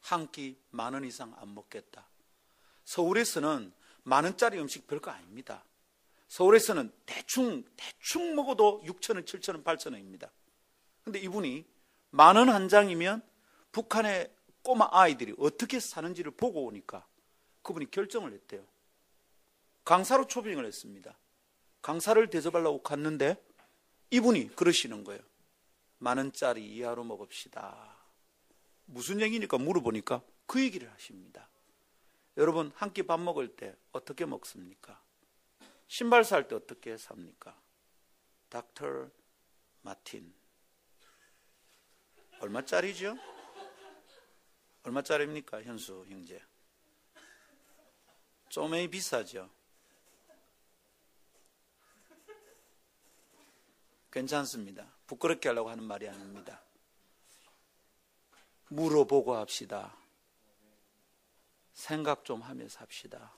한 끼 10,000원 이상 안 먹겠다. 서울에서는 10,000원짜리 음식 별거 아닙니다. 서울에서는 대충 먹어도 6,000원, 7,000원, 8,000원입니다. 근데 이분이 10,000원 한 장이면 북한의 꼬마 아이들이 어떻게 사는지를 보고 오니까 그분이 결정을 했대요. 강사로 초빙을 했습니다. 강사를 대접하려고 갔는데 이분이 그러시는 거예요. 10,000원짜리 이하로 먹읍시다. 무슨 얘기니까 물어보니까 그 얘기를 하십니다. 여러분, 한 끼 밥 먹을 때 어떻게 먹습니까? 신발 살 때 어떻게 삽니까? 닥터 마틴. 얼마짜리죠? 얼마짜리입니까, 현수 형제? 쪼매이 비싸죠? 괜찮습니다. 부끄럽게 하려고 하는 말이 아닙니다. 물어보고 합시다. 생각 좀 하면서 합시다.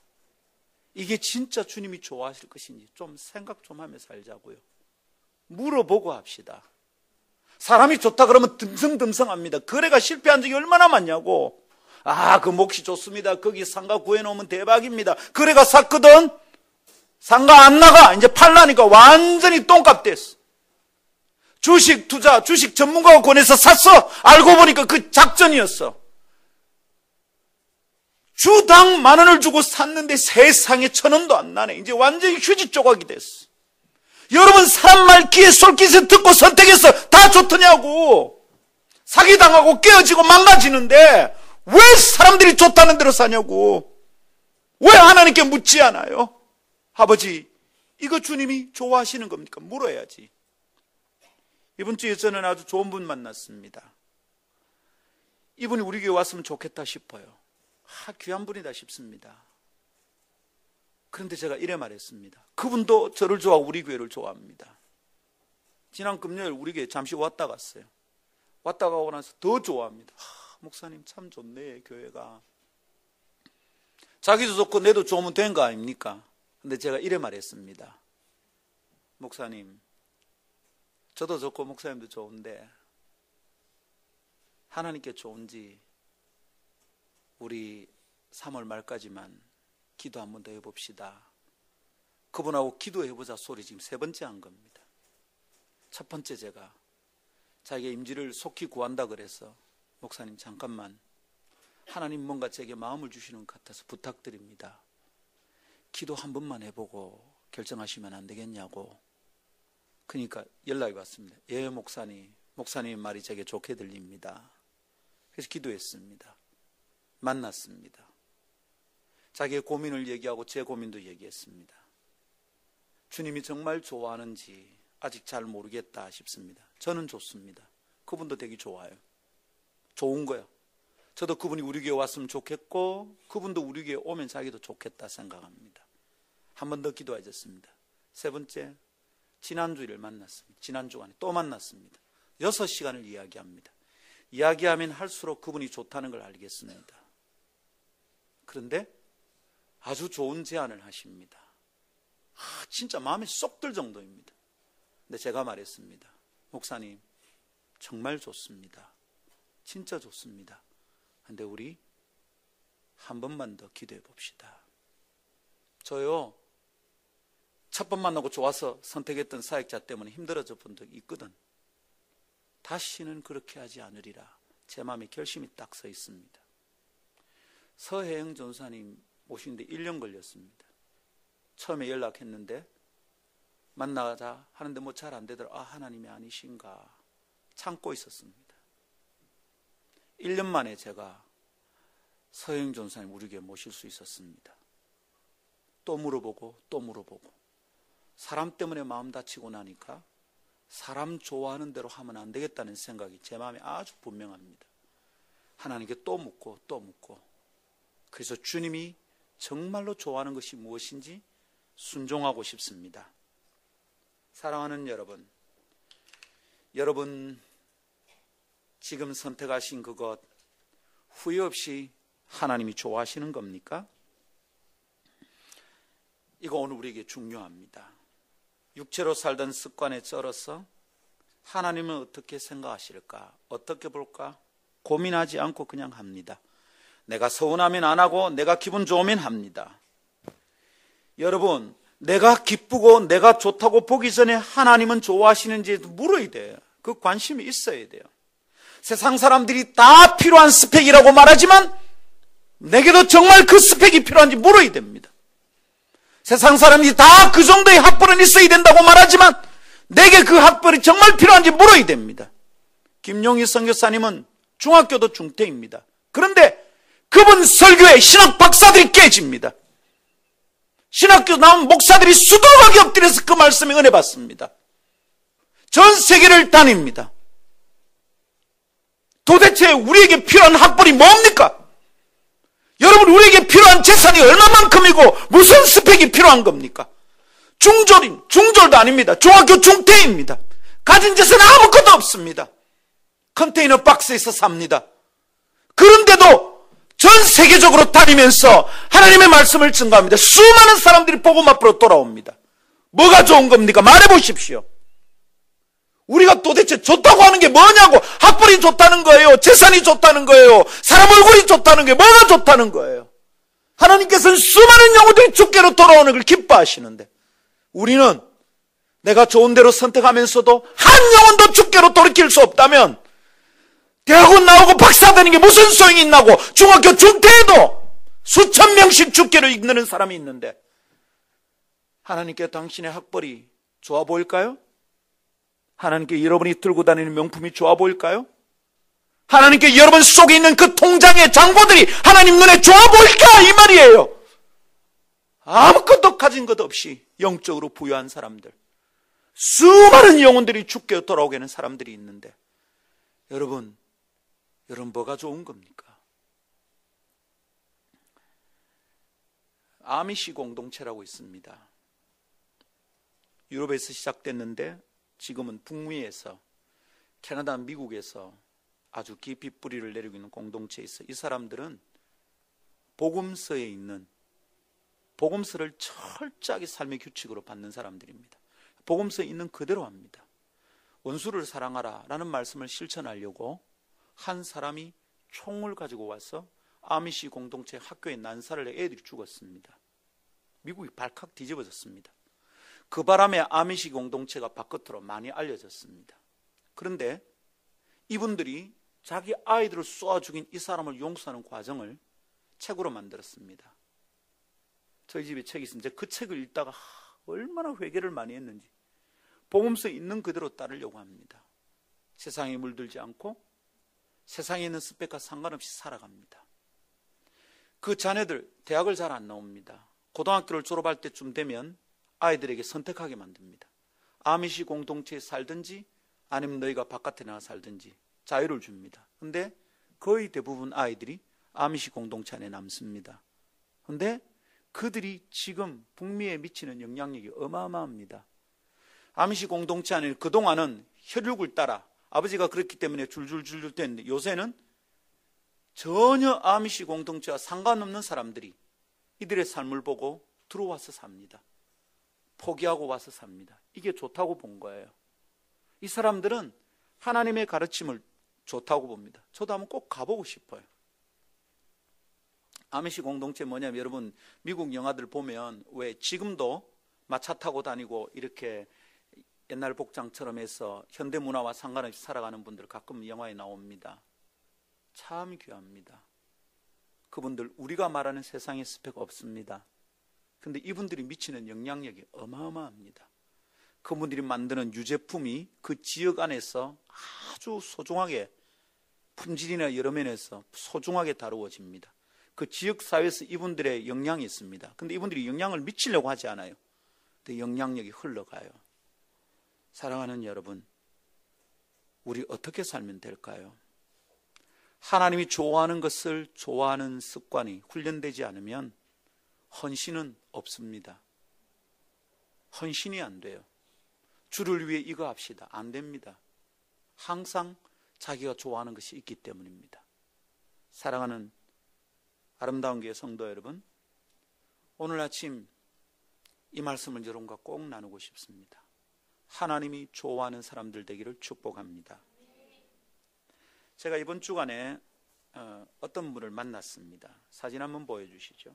이게 진짜 주님이 좋아하실 것인지 좀 생각 좀 하면서 살자고요. 물어보고 합시다. 사람이 좋다 그러면 듬성듬성합니다. 거래가 실패한 적이 얼마나 많냐고. 그 몫이 좋습니다. 거기 상가 구해놓으면 대박입니다. 거래가 샀거든. 상가 안 나가. 이제 팔라니까 완전히 똥값 됐어. 주식 투자, 주식 전문가가 권해서 샀어. 알고 보니까 그 작전이었어. 주당 10,000원을 주고 샀는데 세상에 1,000원도 안 나네. 이제 완전히 휴지 조각이 됐어. 여러분, 사람 말 귀에 솔깃을 듣고 선택해서 다 좋더냐고. 사기당하고 깨어지고 망가지는데 왜 사람들이 좋다는 대로 사냐고. 왜 하나님께 묻지 않아요? 아버지, 이거 주님이 좋아하시는 겁니까? 물어야지. 이번 주에 저는 아주 좋은 분 만났습니다. 이분이 우리 교회 왔으면 좋겠다 싶어요. 귀한 분이다 싶습니다. 그런데 제가 이래 말했습니다. 그분도 저를 좋아하고 우리 교회를 좋아합니다. 지난 금요일 우리 교회 잠시 왔다 갔어요. 왔다 가고 나서 더 좋아합니다. 목사님 참 좋네, 교회가. 자기도 좋고 내도 좋으면 된 거 아닙니까? 근데 제가 이래 말했습니다. 목사님, 저도 좋고 목사님도 좋은데 하나님께 좋은지 우리 3월 말까지만 기도 한 번 더 해봅시다. 그분하고 기도해보자 소리 지금 3번째 한 겁니다. 첫 번째, 제가 자기의 임지를 속히 구한다 그래서 목사님 잠깐만, 하나님 뭔가 제게 마음을 주시는 것 같아서 부탁드립니다. 기도 한 번만 해보고 결정하시면 안 되겠냐고. 그러니까 연락이 왔습니다. 예, 목사님 말이 제게 좋게 들립니다. 그래서 기도했습니다. 만났습니다. 자기의 고민을 얘기하고 제 고민도 얘기했습니다. 주님이 정말 좋아하는지 아직 잘 모르겠다 싶습니다. 저는 좋습니다. 그분도 되게 좋아요. 좋은 거야. 저도 그분이 우리 교회 왔으면 좋겠고 그분도 우리 교회 오면 자기도 좋겠다 생각합니다. 한 번 더 기도하셨습니다. 3번째, 지난주일을 만났습니다. 지난 주간에 또 만났습니다. 6시간을 이야기합니다. 이야기하면 할수록 그분이 좋다는 걸 알겠습니다. 그런데 아주 좋은 제안을 하십니다. 진짜 마음에 쏙 들 정도입니다. 근데 제가 말했습니다. 목사님, 정말 좋습니다. 진짜 좋습니다. 근데 우리 한 번만 더 기도해 봅시다. 저요, 첫 번 만나고 좋아서 선택했던 사역자 때문에 힘들어져 본 적이 있거든. 다시는 그렇게 하지 않으리라. 제 마음에 결심이 딱 서 있습니다. 서혜영 전사님 모시는데 1년 걸렸습니다. 처음에 연락했는데 만나자 하는데 뭐 잘 안 되더라. 하나님이 아니신가 참고 있었습니다. 1년 만에 제가 서혜영 전사님 우리 교회 모실 수 있었습니다. 또 물어보고 또 물어보고 사람 때문에 마음 다치고 나니까 사람 좋아하는 대로 하면 안 되겠다는 생각이 제 마음에 아주 분명합니다. 하나님께 또 묻고 또 묻고 그래서 주님이 정말로 좋아하는 것이 무엇인지 순종하고 싶습니다. 사랑하는 여러분, 여러분 지금 선택하신 그것 후회 없이 하나님이 좋아하시는 겁니까? 이거 오늘 우리에게 중요합니다. 육체로 살던 습관에 쩔어서 하나님은 어떻게 생각하실까? 어떻게 볼까? 고민하지 않고 그냥 합니다. 내가 서운하면 안 하고 내가 기분 좋으면 합니다. 여러분, 내가 기쁘고 내가 좋다고 보기 전에 하나님은 좋아하시는지 물어야 돼요. 그 관심이 있어야 돼요. 세상 사람들이 다 필요한 스펙이라고 말하지만 내게도 정말 그 스펙이 필요한지 물어야 됩니다. 세상 사람들이 다 그 정도의 학벌은 있어야 된다고 말하지만 내게 그 학벌이 정말 필요한지 물어야 됩니다. 김용희 선교사님은 중학교도 중퇴입니다. 그런데 그분 설교에 신학 박사들이 깨집니다. 신학교 나온 목사들이 수두룩하게 엎드려서 그 말씀에 은혜 받습니다. 전 세계를 다닙니다. 도대체 우리에게 필요한 학벌이 뭡니까? 여러분, 우리에게 필요한 재산이 얼마만큼이고 무슨 스펙이 필요한 겁니까? 중졸도 아닙니다. 중학교 중퇴입니다. 가진 재산은 아무것도 없습니다. 컨테이너 박스에서 삽니다. 그런데도 전 세계적으로 다니면서 하나님의 말씀을 증거합니다. 수많은 사람들이 복음 앞으로 돌아옵니다. 뭐가 좋은 겁니까? 말해보십시오. 우리가 도대체 좋다고 하는 게 뭐냐고. 학벌이 좋다는 거예요? 재산이 좋다는 거예요? 사람 얼굴이 좋다는 게 뭐가 좋다는 거예요? 하나님께서는 수많은 영혼들이 주께로 돌아오는 걸 기뻐하시는데 우리는 내가 좋은 대로 선택하면서도 한 영혼도 주께로 돌이킬 수 없다면 대학원 나오고 박사 되는 게 무슨 소용이 있나고. 중학교 중퇴에도 수천 명씩 주께로 이끄는 사람이 있는데 하나님께 당신의 학벌이 좋아 보일까요? 하나님께 여러분이 들고 다니는 명품이 좋아 보일까요? 하나님께 여러분 속에 있는 그 통장의 잔고들이 하나님 눈에 좋아 보일까? 이 말이에요. 아무것도 가진 것 없이 영적으로 부유한 사람들, 수많은 영혼들이 주께 돌아오게 하는 사람들이 있는데 여러분 뭐가 좋은 겁니까? 아미시 공동체라고 있습니다. 유럽에서 시작됐는데 지금은 북미에서, 캐나다, 미국에서 아주 깊이 뿌리를 내리고 있는 공동체에 있어. 이 사람들은 복음서에 있는 복음서를 철저하게 삶의 규칙으로 받는 사람들입니다. 복음서에 있는 그대로 합니다. 원수를 사랑하라 라는 말씀을 실천하려고 한 사람이 총을 가지고 와서 아미시 공동체 학교에 난사를 해 애들이 죽었습니다. 미국이 발칵 뒤집어졌습니다. 그 바람에 아미시 공동체가 바깥으로 많이 알려졌습니다. 그런데 이분들이 자기 아이들을 쏘아 죽인 이 사람을 용서하는 과정을 책으로 만들었습니다. 저희 집에 책이 있는데 그 책을 읽다가 얼마나 회개를 많이 했는지 복음서에 있는 그대로 따르려고 합니다. 세상에 물들지 않고 세상에 있는 스펙과 상관없이 살아갑니다. 그 자녀들 대학을 잘 안 나옵니다. 고등학교를 졸업할 때쯤 되면 아이들에게 선택하게 만듭니다. 아미시 공동체에 살든지 아니면 너희가 바깥에 나가 살든지 자유를 줍니다. 그런데 거의 대부분 아이들이 아미시 공동체 안에 남습니다. 그런데 그들이 지금 북미에 미치는 영향력이 어마어마합니다. 아미시 공동체 안에 그동안은 혈육을 따라 아버지가 그렇기 때문에 줄줄줄줄 됐는데 요새는 전혀 아미시 공동체와 상관없는 사람들이 이들의 삶을 보고 들어와서 삽니다. 포기하고 와서 삽니다. 이게 좋다고 본 거예요. 이 사람들은 하나님의 가르침을 좋다고 봅니다. 저도 한번 꼭 가보고 싶어요. 아미시 공동체 뭐냐면 여러분 미국 영화들 보면 왜 지금도 마차 타고 다니고 이렇게 옛날 복장처럼 해서 현대문화와 상관없이 살아가는 분들 가끔 영화에 나옵니다. 참 귀합니다. 그분들 우리가 말하는 세상의 스펙 없습니다. 그런데 이분들이 미치는 영향력이 어마어마합니다. 그분들이 만드는 유제품이 그 지역 안에서 아주 소중하게 품질이나 여러 면에서 소중하게 다루어집니다. 그 지역 사회에서 이분들의 영향이 있습니다. 그런데 이분들이 영향을 미치려고 하지 않아요. 근데 영향력이 흘러가요. 사랑하는 여러분, 우리 어떻게 살면 될까요? 하나님이 좋아하는 것을 좋아하는 습관이 훈련되지 않으면 헌신은 없습니다. 헌신이 안 돼요. 주를 위해 이거 합시다. 안 됩니다. 항상 자기가 좋아하는 것이 있기 때문입니다. 사랑하는 아름다운 교회 성도 여러분, 오늘 아침 이 말씀을 여러분과 꼭 나누고 싶습니다. 하나님이 좋아하는 사람들 되기를 축복합니다. 제가 이번 주간에 어떤 분을 만났습니다. 사진 한번 보여주시죠.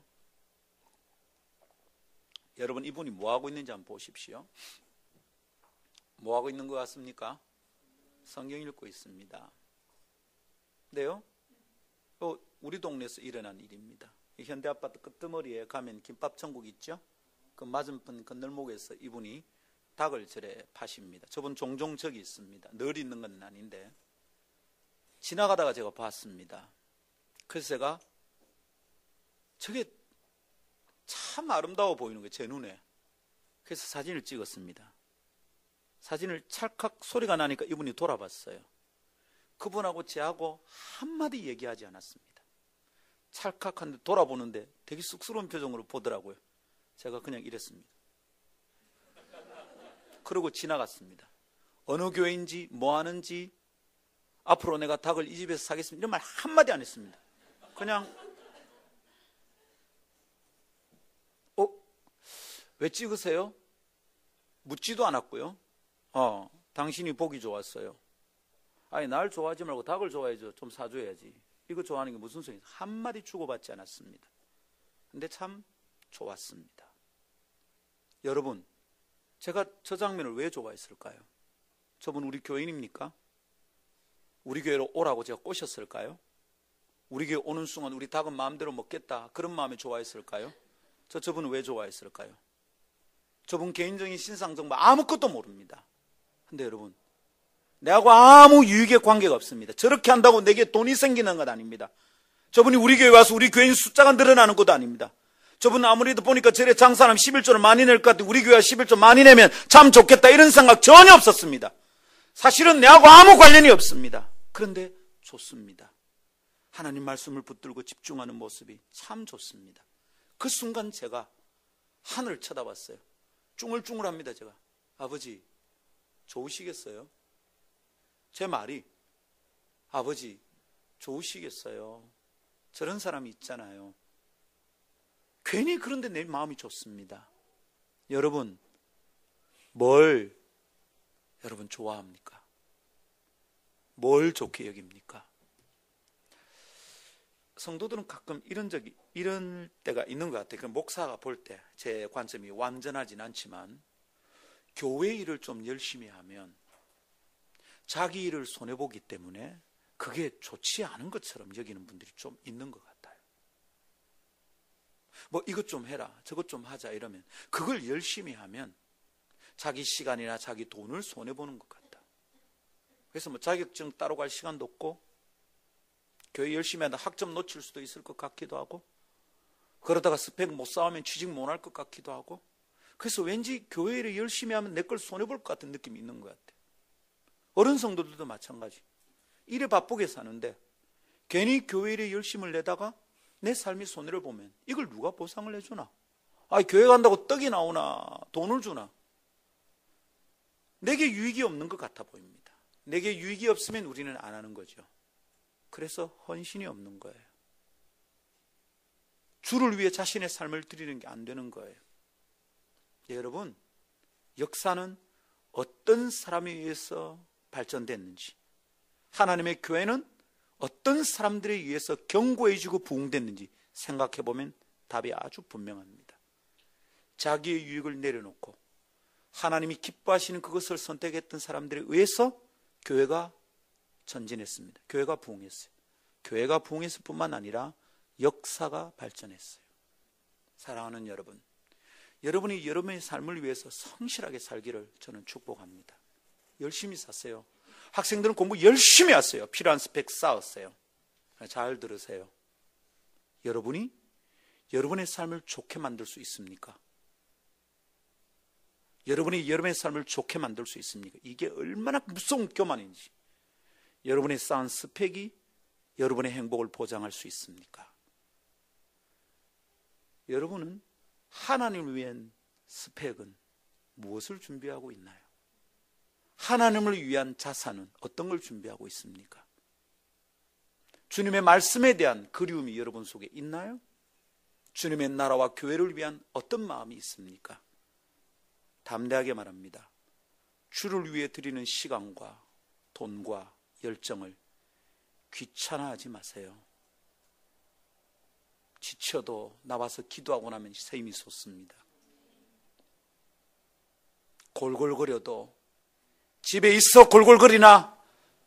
여러분, 이분이 뭐하고 있는지 한번 보십시오. 뭐하고 있는 것 같습니까? 성경 읽고 있습니다. 근데요, 우리 동네에서 일어난 일입니다. 현대아파트 끝머리에 가면 김밥천국 있죠? 그 맞은편 건널목에서 이분이 닭을 저래 파십니다. 저분 종종 저기 있습니다. 늘 있는 건 아닌데 지나가다가 제가 봤습니다. 그래서 제가 저게 참 아름다워 보이는 거예요, 제 눈에. 그래서 사진을 찍었습니다. 사진을 찰칵 소리가 나니까 이분이 돌아봤어요. 그분하고 제하고 한마디 얘기하지 않았습니다. 찰칵한데 돌아보는데 되게 쑥스러운 표정으로 보더라고요. 제가 그냥 이랬습니다. 그러고 지나갔습니다. 어느 교회인지 뭐 하는지, 앞으로 내가 닭을 이 집에서 사겠습니다, 이런 말 한마디 안 했습니다. 그냥 왜 찍으세요? 묻지도 않았고요. 당신이 보기 좋았어요. 아니, 날 좋아하지 말고 닭을 좋아해줘. 좀 사줘야지. 이거 좋아하는 게 무슨 소리냐. 한마디 주고받지 않았습니다. 근데 참 좋았습니다. 여러분, 제가 저 장면을 왜 좋아했을까요? 저분 우리 교인입니까? 우리 교회로 오라고 제가 꼬셨을까요? 우리 교회 오는 순간 우리 닭은 마음대로 먹겠다, 그런 마음에 좋아했을까요? 저분은 왜 좋아했을까요? 저분 개인적인 신상 정보 아무것도 모릅니다. 근데 여러분, 내하고 아무 유익의 관계가 없습니다. 저렇게 한다고 내게 돈이 생기는 것 아닙니다. 저분이 우리 교회 와서 우리 교인 숫자가 늘어나는 것도 아닙니다. 저분은 아무래도 보니까 저래 장사하면 11조를 많이 낼 것 같아, 우리 교회가 11조 많이 내면 참 좋겠다, 이런 생각 전혀 없었습니다. 사실은 내하고 아무 관련이 없습니다. 그런데 좋습니다. 하나님 말씀을 붙들고 집중하는 모습이 참 좋습니다. 그 순간 제가 하늘을 쳐다봤어요. 쭝얼쭝얼합니다. 제가, 아버지 좋으시겠어요? 제 말이, 아버지 좋으시겠어요? 저런 사람이 있잖아요. 괜히 그런데 내 마음이 좋습니다. 여러분, 뭘 여러분 좋아합니까? 뭘 좋게 여깁니까? 성도들은 가끔 이런 때가 있는 것 같아요. 목사가 볼 때 제 관점이 완전하진 않지만, 교회 일을 좀 열심히 하면 자기 일을 손해보기 때문에 그게 좋지 않은 것처럼 여기는 분들이 좀 있는 것 같아요. 뭐 이것 좀 해라, 저것 좀 하자 이러면 그걸 열심히 하면 자기 시간이나 자기 돈을 손해보는 것 같다. 그래서 뭐 자격증 따로 갈 시간도 없고, 교회 열심히 하다 학점 놓칠 수도 있을 것 같기도 하고, 그러다가 스펙 못 쌓으면 취직 못 할 것 같기도 하고, 그래서 왠지 교회 일을 열심히 하면 내 걸 손해볼 것 같은 느낌이 있는 것 같아요. 어른 성도들도 마찬가지. 일에 바쁘게 사는데 괜히 교회 일에 열심을 내다가 내 삶이 손해를 보면 이걸 누가 보상을 해주나? 교회 간다고 떡이 나오나 돈을 주나? 내게 유익이 없는 것 같아 보입니다. 내게 유익이 없으면 우리는 안 하는 거죠. 그래서 헌신이 없는 거예요. 주를 위해 자신의 삶을 드리는 게 안 되는 거예요. 여러분, 역사는 어떤 사람에 의해서 발전됐는지, 하나님의 교회는 어떤 사람들에 의해서 견고해지고 부흥됐는지 생각해보면 답이 아주 분명합니다. 자기의 유익을 내려놓고 하나님이 기뻐하시는 그것을 선택했던 사람들에 의해서 교회가 전진했습니다. 교회가 부흥했어요. 교회가 부흥했을 뿐만 아니라 역사가 발전했어요. 사랑하는 여러분, 여러분이 여러분의 삶을 위해서 성실하게 살기를 저는 축복합니다. 열심히 사세요. 학생들은 공부 열심히 하세요. 필요한 스펙 쌓았어요. 잘 들으세요. 여러분이 여러분의 삶을 좋게 만들 수 있습니까? 여러분이 여러분의 삶을 좋게 만들 수 있습니까? 이게 얼마나 무서운 교만인지. 여러분의 쌓은 스펙이 여러분의 행복을 보장할 수 있습니까? 여러분은 하나님을 위한 스펙은 무엇을 준비하고 있나요? 하나님을 위한 자산은 어떤 걸 준비하고 있습니까? 주님의 말씀에 대한 그리움이 여러분 속에 있나요? 주님의 나라와 교회를 위한 어떤 마음이 있습니까? 담대하게 말합니다. 주를 위해 드리는 시간과 돈과 열정을 귀찮아하지 마세요. 지쳐도 나와서 기도하고 나면 힘이 솟습니다. 골골거려도 집에 있어 골골거리나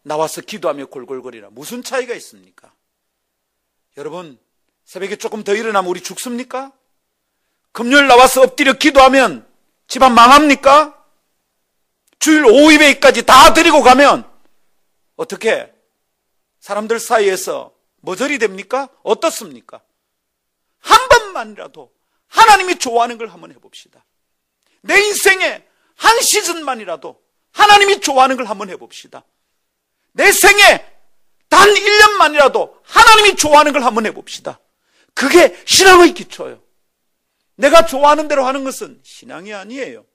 나와서 기도하며 골골거리나 무슨 차이가 있습니까? 여러분, 새벽에 조금 더 일어나면 우리 죽습니까? 금요일 나와서 엎드려 기도하면 집안 망합니까? 주일 오후 예배까지 다 드리고 가면 어떻게 사람들 사이에서 머저리 됩니까? 어떻습니까? 한 번만이라도 하나님이 좋아하는 걸 한번 해봅시다. 내 인생에 한 시즌만이라도 하나님이 좋아하는 걸 한번 해봅시다. 내 생에 단 1년만이라도 하나님이 좋아하는 걸 한번 해봅시다. 그게 신앙의 기초예요. 내가 좋아하는 대로 하는 것은 신앙이 아니에요.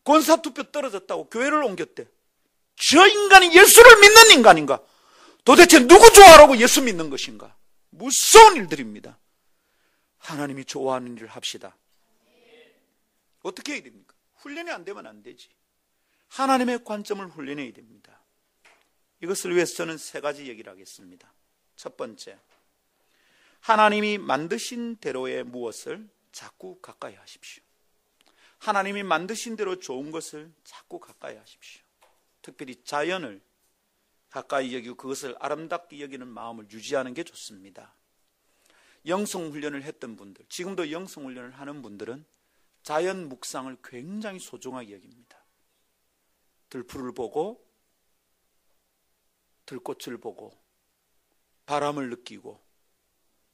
권사투표 떨어졌다고 교회를 옮겼대. 저 인간이 예수를 믿는 인간인가? 도대체 누구 좋아하라고 예수 믿는 것인가? 무서운 일들입니다. 하나님이 좋아하는 일을 합시다. 어떻게 해야 됩니까? 훈련이 안 되면 안 되지. 하나님의 관점을 훈련해야 됩니다. 이것을 위해서 저는 세 가지 얘기를 하겠습니다. 첫 번째, 하나님이 만드신 대로의 무엇을 자꾸 가까이 하십시오. 하나님이 만드신 대로 좋은 것을 자꾸 가까이 하십시오. 특별히 자연을 가까이 여기고 그것을 아름답게 여기는 마음을 유지하는 게 좋습니다. 영성훈련을 했던 분들, 지금도 영성훈련을 하는 분들은 자연 묵상을 굉장히 소중하게 여깁니다. 들풀을 보고 들꽃을 보고 바람을 느끼고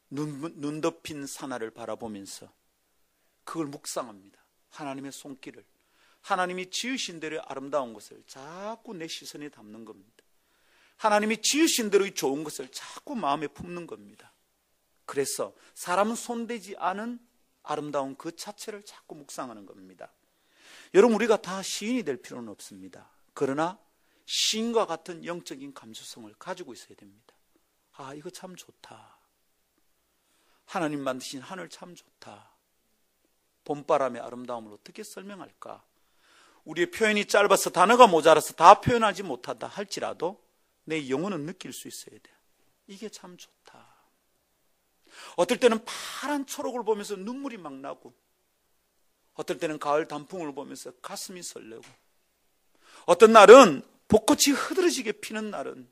눈 덮인 산하를 바라보면서 그걸 묵상합니다. 하나님의 손길을, 하나님이 지으신 대로의 아름다운 것을 자꾸 내 시선에 담는 겁니다. 하나님이 지으신 대로의 좋은 것을 자꾸 마음에 품는 겁니다. 그래서 사람은 손대지 않은 아름다운 그 자체를 자꾸 묵상하는 겁니다. 여러분, 우리가 다 시인이 될 필요는 없습니다. 그러나 시인과 같은 영적인 감수성을 가지고 있어야 됩니다. 아, 이거 참 좋다. 하나님 만드신 하늘 참 좋다. 봄바람의 아름다움을 어떻게 설명할까? 우리의 표현이 짧아서 단어가 모자라서 다 표현하지 못한다 할지라도 내 영혼은 느낄 수 있어야 돼요. 이게 참 좋다. 어떨 때는 파란 초록을 보면서 눈물이 막 나고, 어떨 때는 가을 단풍을 보면서 가슴이 설레고, 어떤 날은 벚꽃이 흐드러지게 피는 날은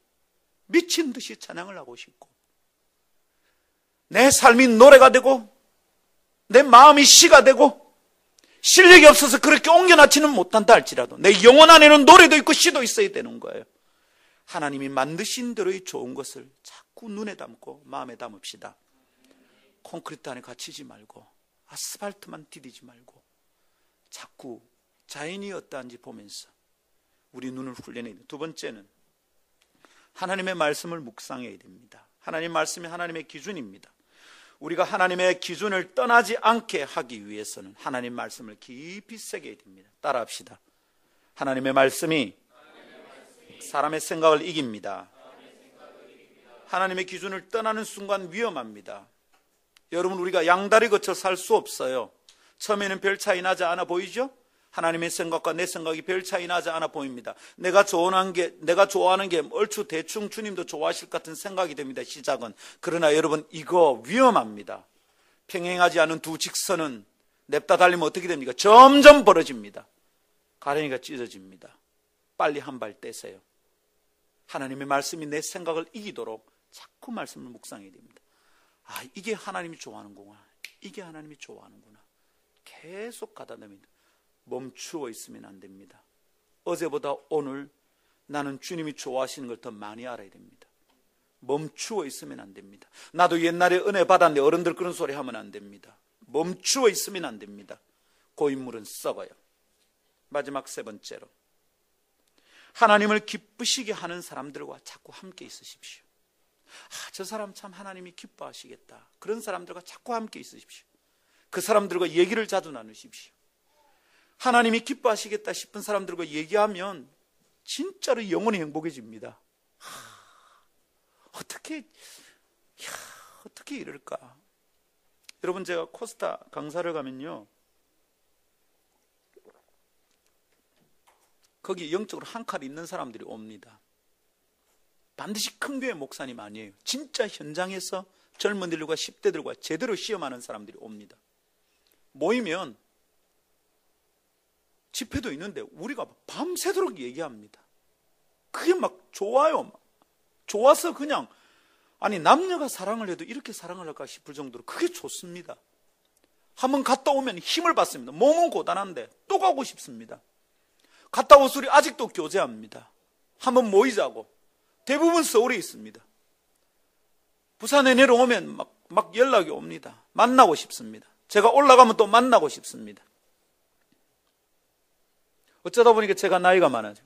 미친 듯이 찬양을 하고 싶고, 내 삶이 노래가 되고 내 마음이 시가 되고 실력이 없어서 그렇게 옮겨놓지는 못한다 할지라도 내 영혼 안에는 노래도 있고 시도 있어야 되는 거예요. 하나님이 만드신 대로의 좋은 것을 자꾸 눈에 담고 마음에 담읍시다. 콘크리트 안에 갇히지 말고 아스팔트만 디디지 말고 자꾸 자연이 어떠한지 보면서 우리 눈을 훈련해야 돼요. 두 번째는 하나님의 말씀을 묵상해야 됩니다. 하나님의 말씀이 하나님의 기준입니다. 우리가 하나님의 기준을 떠나지 않게 하기 위해서는 하나님 말씀을 깊이 새겨야 됩니다. 따라합시다. 하나님의 말씀이 사람의 생각을 이깁니다. 하나님의 기준을 떠나는 순간 위험합니다. 여러분, 우리가 양다리 거쳐 살 수 없어요. 처음에는 별 차이 나지 않아 보이죠? 하나님의 생각과 내 생각이 별 차이 나지 않아 보입니다. 내가 좋아하는 게 얼추 대충 주님도 좋아하실 것 같은 생각이 됩니다. 시작은. 그러나 여러분, 이거 위험합니다. 평행하지 않은 두 직선은 냅다 달리면 어떻게 됩니까? 점점 벌어집니다. 가랭이가 찢어집니다. 빨리 한 발 떼세요. 하나님의 말씀이 내 생각을 이기도록 자꾸 말씀을 묵상해야 됩니다. 아, 이게 하나님이 좋아하는구나. 이게 하나님이 좋아하는구나. 계속 가다듬니다. 멈추어 있으면 안 됩니다. 어제보다 오늘 나는 주님이 좋아하시는 걸 더 많이 알아야 됩니다. 멈추어 있으면 안 됩니다. 나도 옛날에 은혜 받았는데 어른들 그런 소리 하면 안 됩니다. 멈추어 있으면 안 됩니다. 고인물은 썩어요. 마지막 세 번째로, 하나님을 기쁘시게 하는 사람들과 자꾸 함께 있으십시오. 저 사람 참 하나님이 기뻐하시겠다. 그런 사람들과 자꾸 함께 있으십시오. 그 사람들과 얘기를 자주 나누십시오. 하나님이 기뻐하시겠다 싶은 사람들과 얘기하면 진짜로 영혼이 행복해집니다. 어떻게 이럴까? 여러분, 제가 코스타 강사를 가면요, 거기 영적으로 한 칼 있는 사람들이 옵니다. 반드시 큰 교회 목사님 아니에요. 진짜 현장에서 젊은이들과 10대들과 제대로 시험하는 사람들이 옵니다. 모이면 집회도 있는데 우리가 밤새도록 얘기합니다. 그게 막 좋아요. 좋아서 그냥, 아니 남녀가 사랑을 해도 이렇게 사랑을 할까 싶을 정도로 그게 좋습니다. 한번 갔다 오면 힘을 받습니다. 몸은 고단한데 또 가고 싶습니다. 갔다 와서 우리 아직도 교제합니다. 한번 모이자고. 대부분 서울에 있습니다. 부산에 내려오면 막 연락이 옵니다. 만나고 싶습니다. 제가 올라가면 또 만나고 싶습니다. 어쩌다 보니까 제가 나이가 많아져.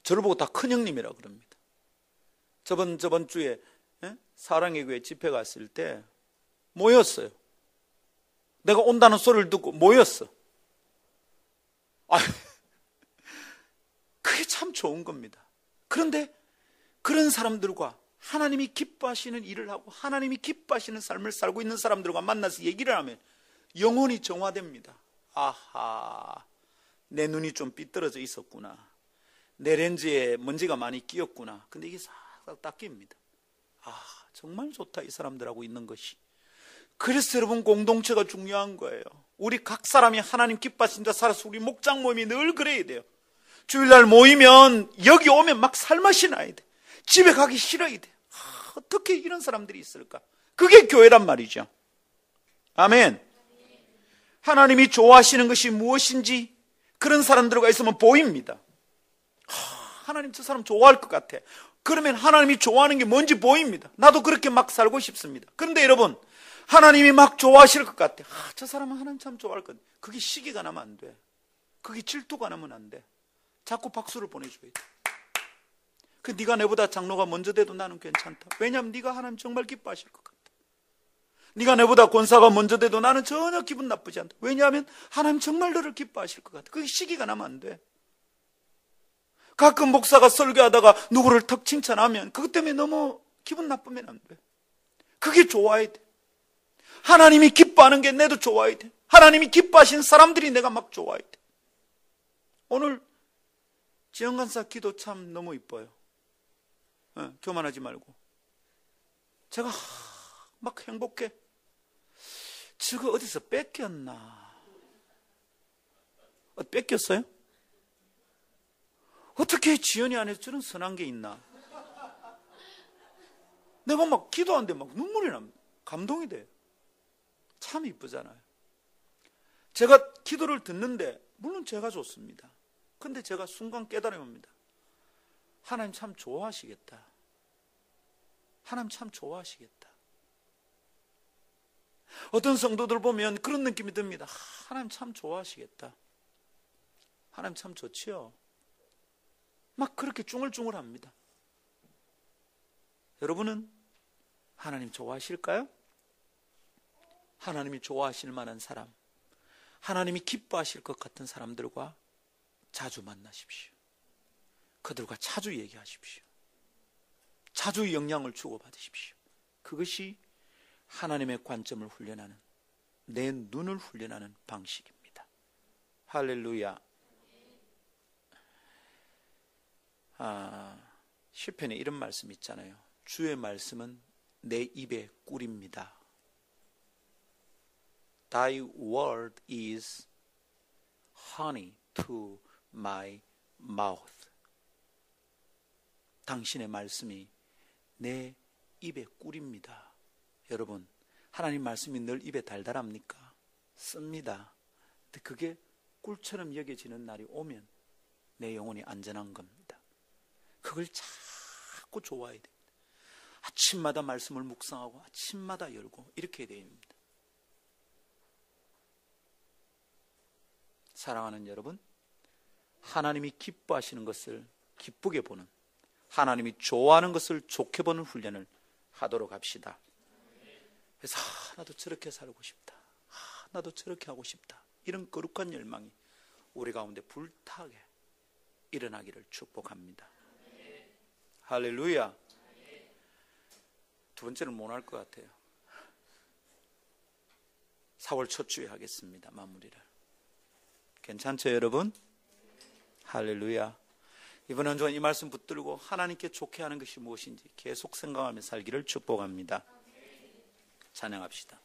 저를 보고 다 큰형님이라 그럽니다. 저번 주에 사랑의 교회 집회 갔을 때 모였어요. 내가 온다는 소리를 듣고 모였어. 그게 참 좋은 겁니다. 그런데 그런 사람들과 하나님이 기뻐하시는 일을 하고 하나님이 기뻐하시는 삶을 살고 있는 사람들과 만나서 얘기를 하면 영혼이 정화됩니다. 아하, 내 눈이 좀 삐뚤어져 있었구나. 내 렌즈에 먼지가 많이 끼었구나. 근데 이게 싹 닦입니다. 정말 좋다, 이 사람들하고 있는 것이. 그래서 여러분, 공동체가 중요한 거예요. 우리 각 사람이 하나님 기뻐하신 자 살아서 우리 목장 모임이 늘 그래야 돼요. 주일날 모이면 여기 오면 막 살맛이 나야 돼. 집에 가기 싫어야 돼. 어떻게 이런 사람들이 있을까? 그게 교회란 말이죠. 아멘. 하나님이 좋아하시는 것이 무엇인지 그런 사람들과 있으면 보입니다. 하나님 저 사람 좋아할 것 같아. 그러면 하나님이 좋아하는 게 뭔지 보입니다. 나도 그렇게 막 살고 싶습니다. 그런데 여러분, 하나님이 막 좋아하실 것 같아. 저 사람은 하나님 참 좋아할 것 같아. 그게 시기가 나면 안 돼. 그게 질투가 나면 안 돼. 자꾸 박수를 보내줘야 돼. 네가 내보다 장로가 먼저 돼도 나는 괜찮다. 왜냐하면 네가 하나님 정말 기뻐하실 것 같다. 네가 내보다 권사가 먼저 돼도 나는 전혀 기분 나쁘지 않다. 왜냐하면 하나님 정말 너를 기뻐하실 것 같다. 그게 시기가 나면 안 돼. 가끔 목사가 설교하다가 누구를 턱 칭찬하면 그것 때문에 너무 기분 나쁘면 안 돼. 그게 좋아야 돼. 하나님이 기뻐하는 게 내도 좋아야 돼. 하나님이 기뻐하신 사람들이 내가 막 좋아야 돼. 오늘 지영 간사 기도 참 너무 이뻐요. 교만하지 말고. 제가 막 행복해. 저거 어디서 뺏겼나? 뺏겼어요? 어떻게 지연이 안에 저런 선한 게 있나? 내가 막 기도하는데 막 눈물이 납니다. 감동이 돼요. 참 이쁘잖아요. 제가 기도를 듣는데 물론 제가 좋습니다. 근데 제가 순간 깨달음입니다. 하나님 참 좋아하시겠다. 하나님 참 좋아하시겠다. 어떤 성도들 보면 그런 느낌이 듭니다. 하나님 참 좋아하시겠다. 하나님 참 좋지요. 막 그렇게 쭝얼쭝얼합니다. 여러분은 하나님 좋아하실까요? 하나님이 좋아하실 만한 사람, 하나님이 기뻐하실 것 같은 사람들과 자주 만나십시오. 그들과 자주 얘기하십시오. 자주 영향을 주고받으십시오. 그것이 하나님의 관점을 훈련하는, 내 눈을 훈련하는 방식입니다. 할렐루야. 시편에 이런 말씀이 있잖아요. 주의 말씀은 내 입의 꿀입니다. Thy word is honey to my mouth. 당신의 말씀이 내 입의 꿀입니다. 여러분, 하나님 말씀이 늘 입에 달달합니까? 씁니다. 근데 그게 꿀처럼 여겨지는 날이 오면 내 영혼이 안전한 겁니다. 그걸 자꾸 좋아해야 됩니다. 아침마다 말씀을 묵상하고 아침마다 열고 이렇게 해야 됩니다. 사랑하는 여러분, 하나님이 기뻐하시는 것을 기쁘게 보는, 하나님이 좋아하는 것을 좋게 보는 훈련을 하도록 합시다. 그래서 나도 저렇게 살고 싶다. 나도 저렇게 하고 싶다. 이런 거룩한 열망이 우리 가운데 불타게 일어나기를 축복합니다. 할렐루야. 두 번째는 못 할 것 같아요. 4월 첫 주에 하겠습니다. 마무리를. 괜찮죠, 여러분? 할렐루야. 이번 한 주간 이 말씀 붙들고 하나님께 좋게 하는 것이 무엇인지 계속 생각하며 살기를 축복합니다. 찬양합시다.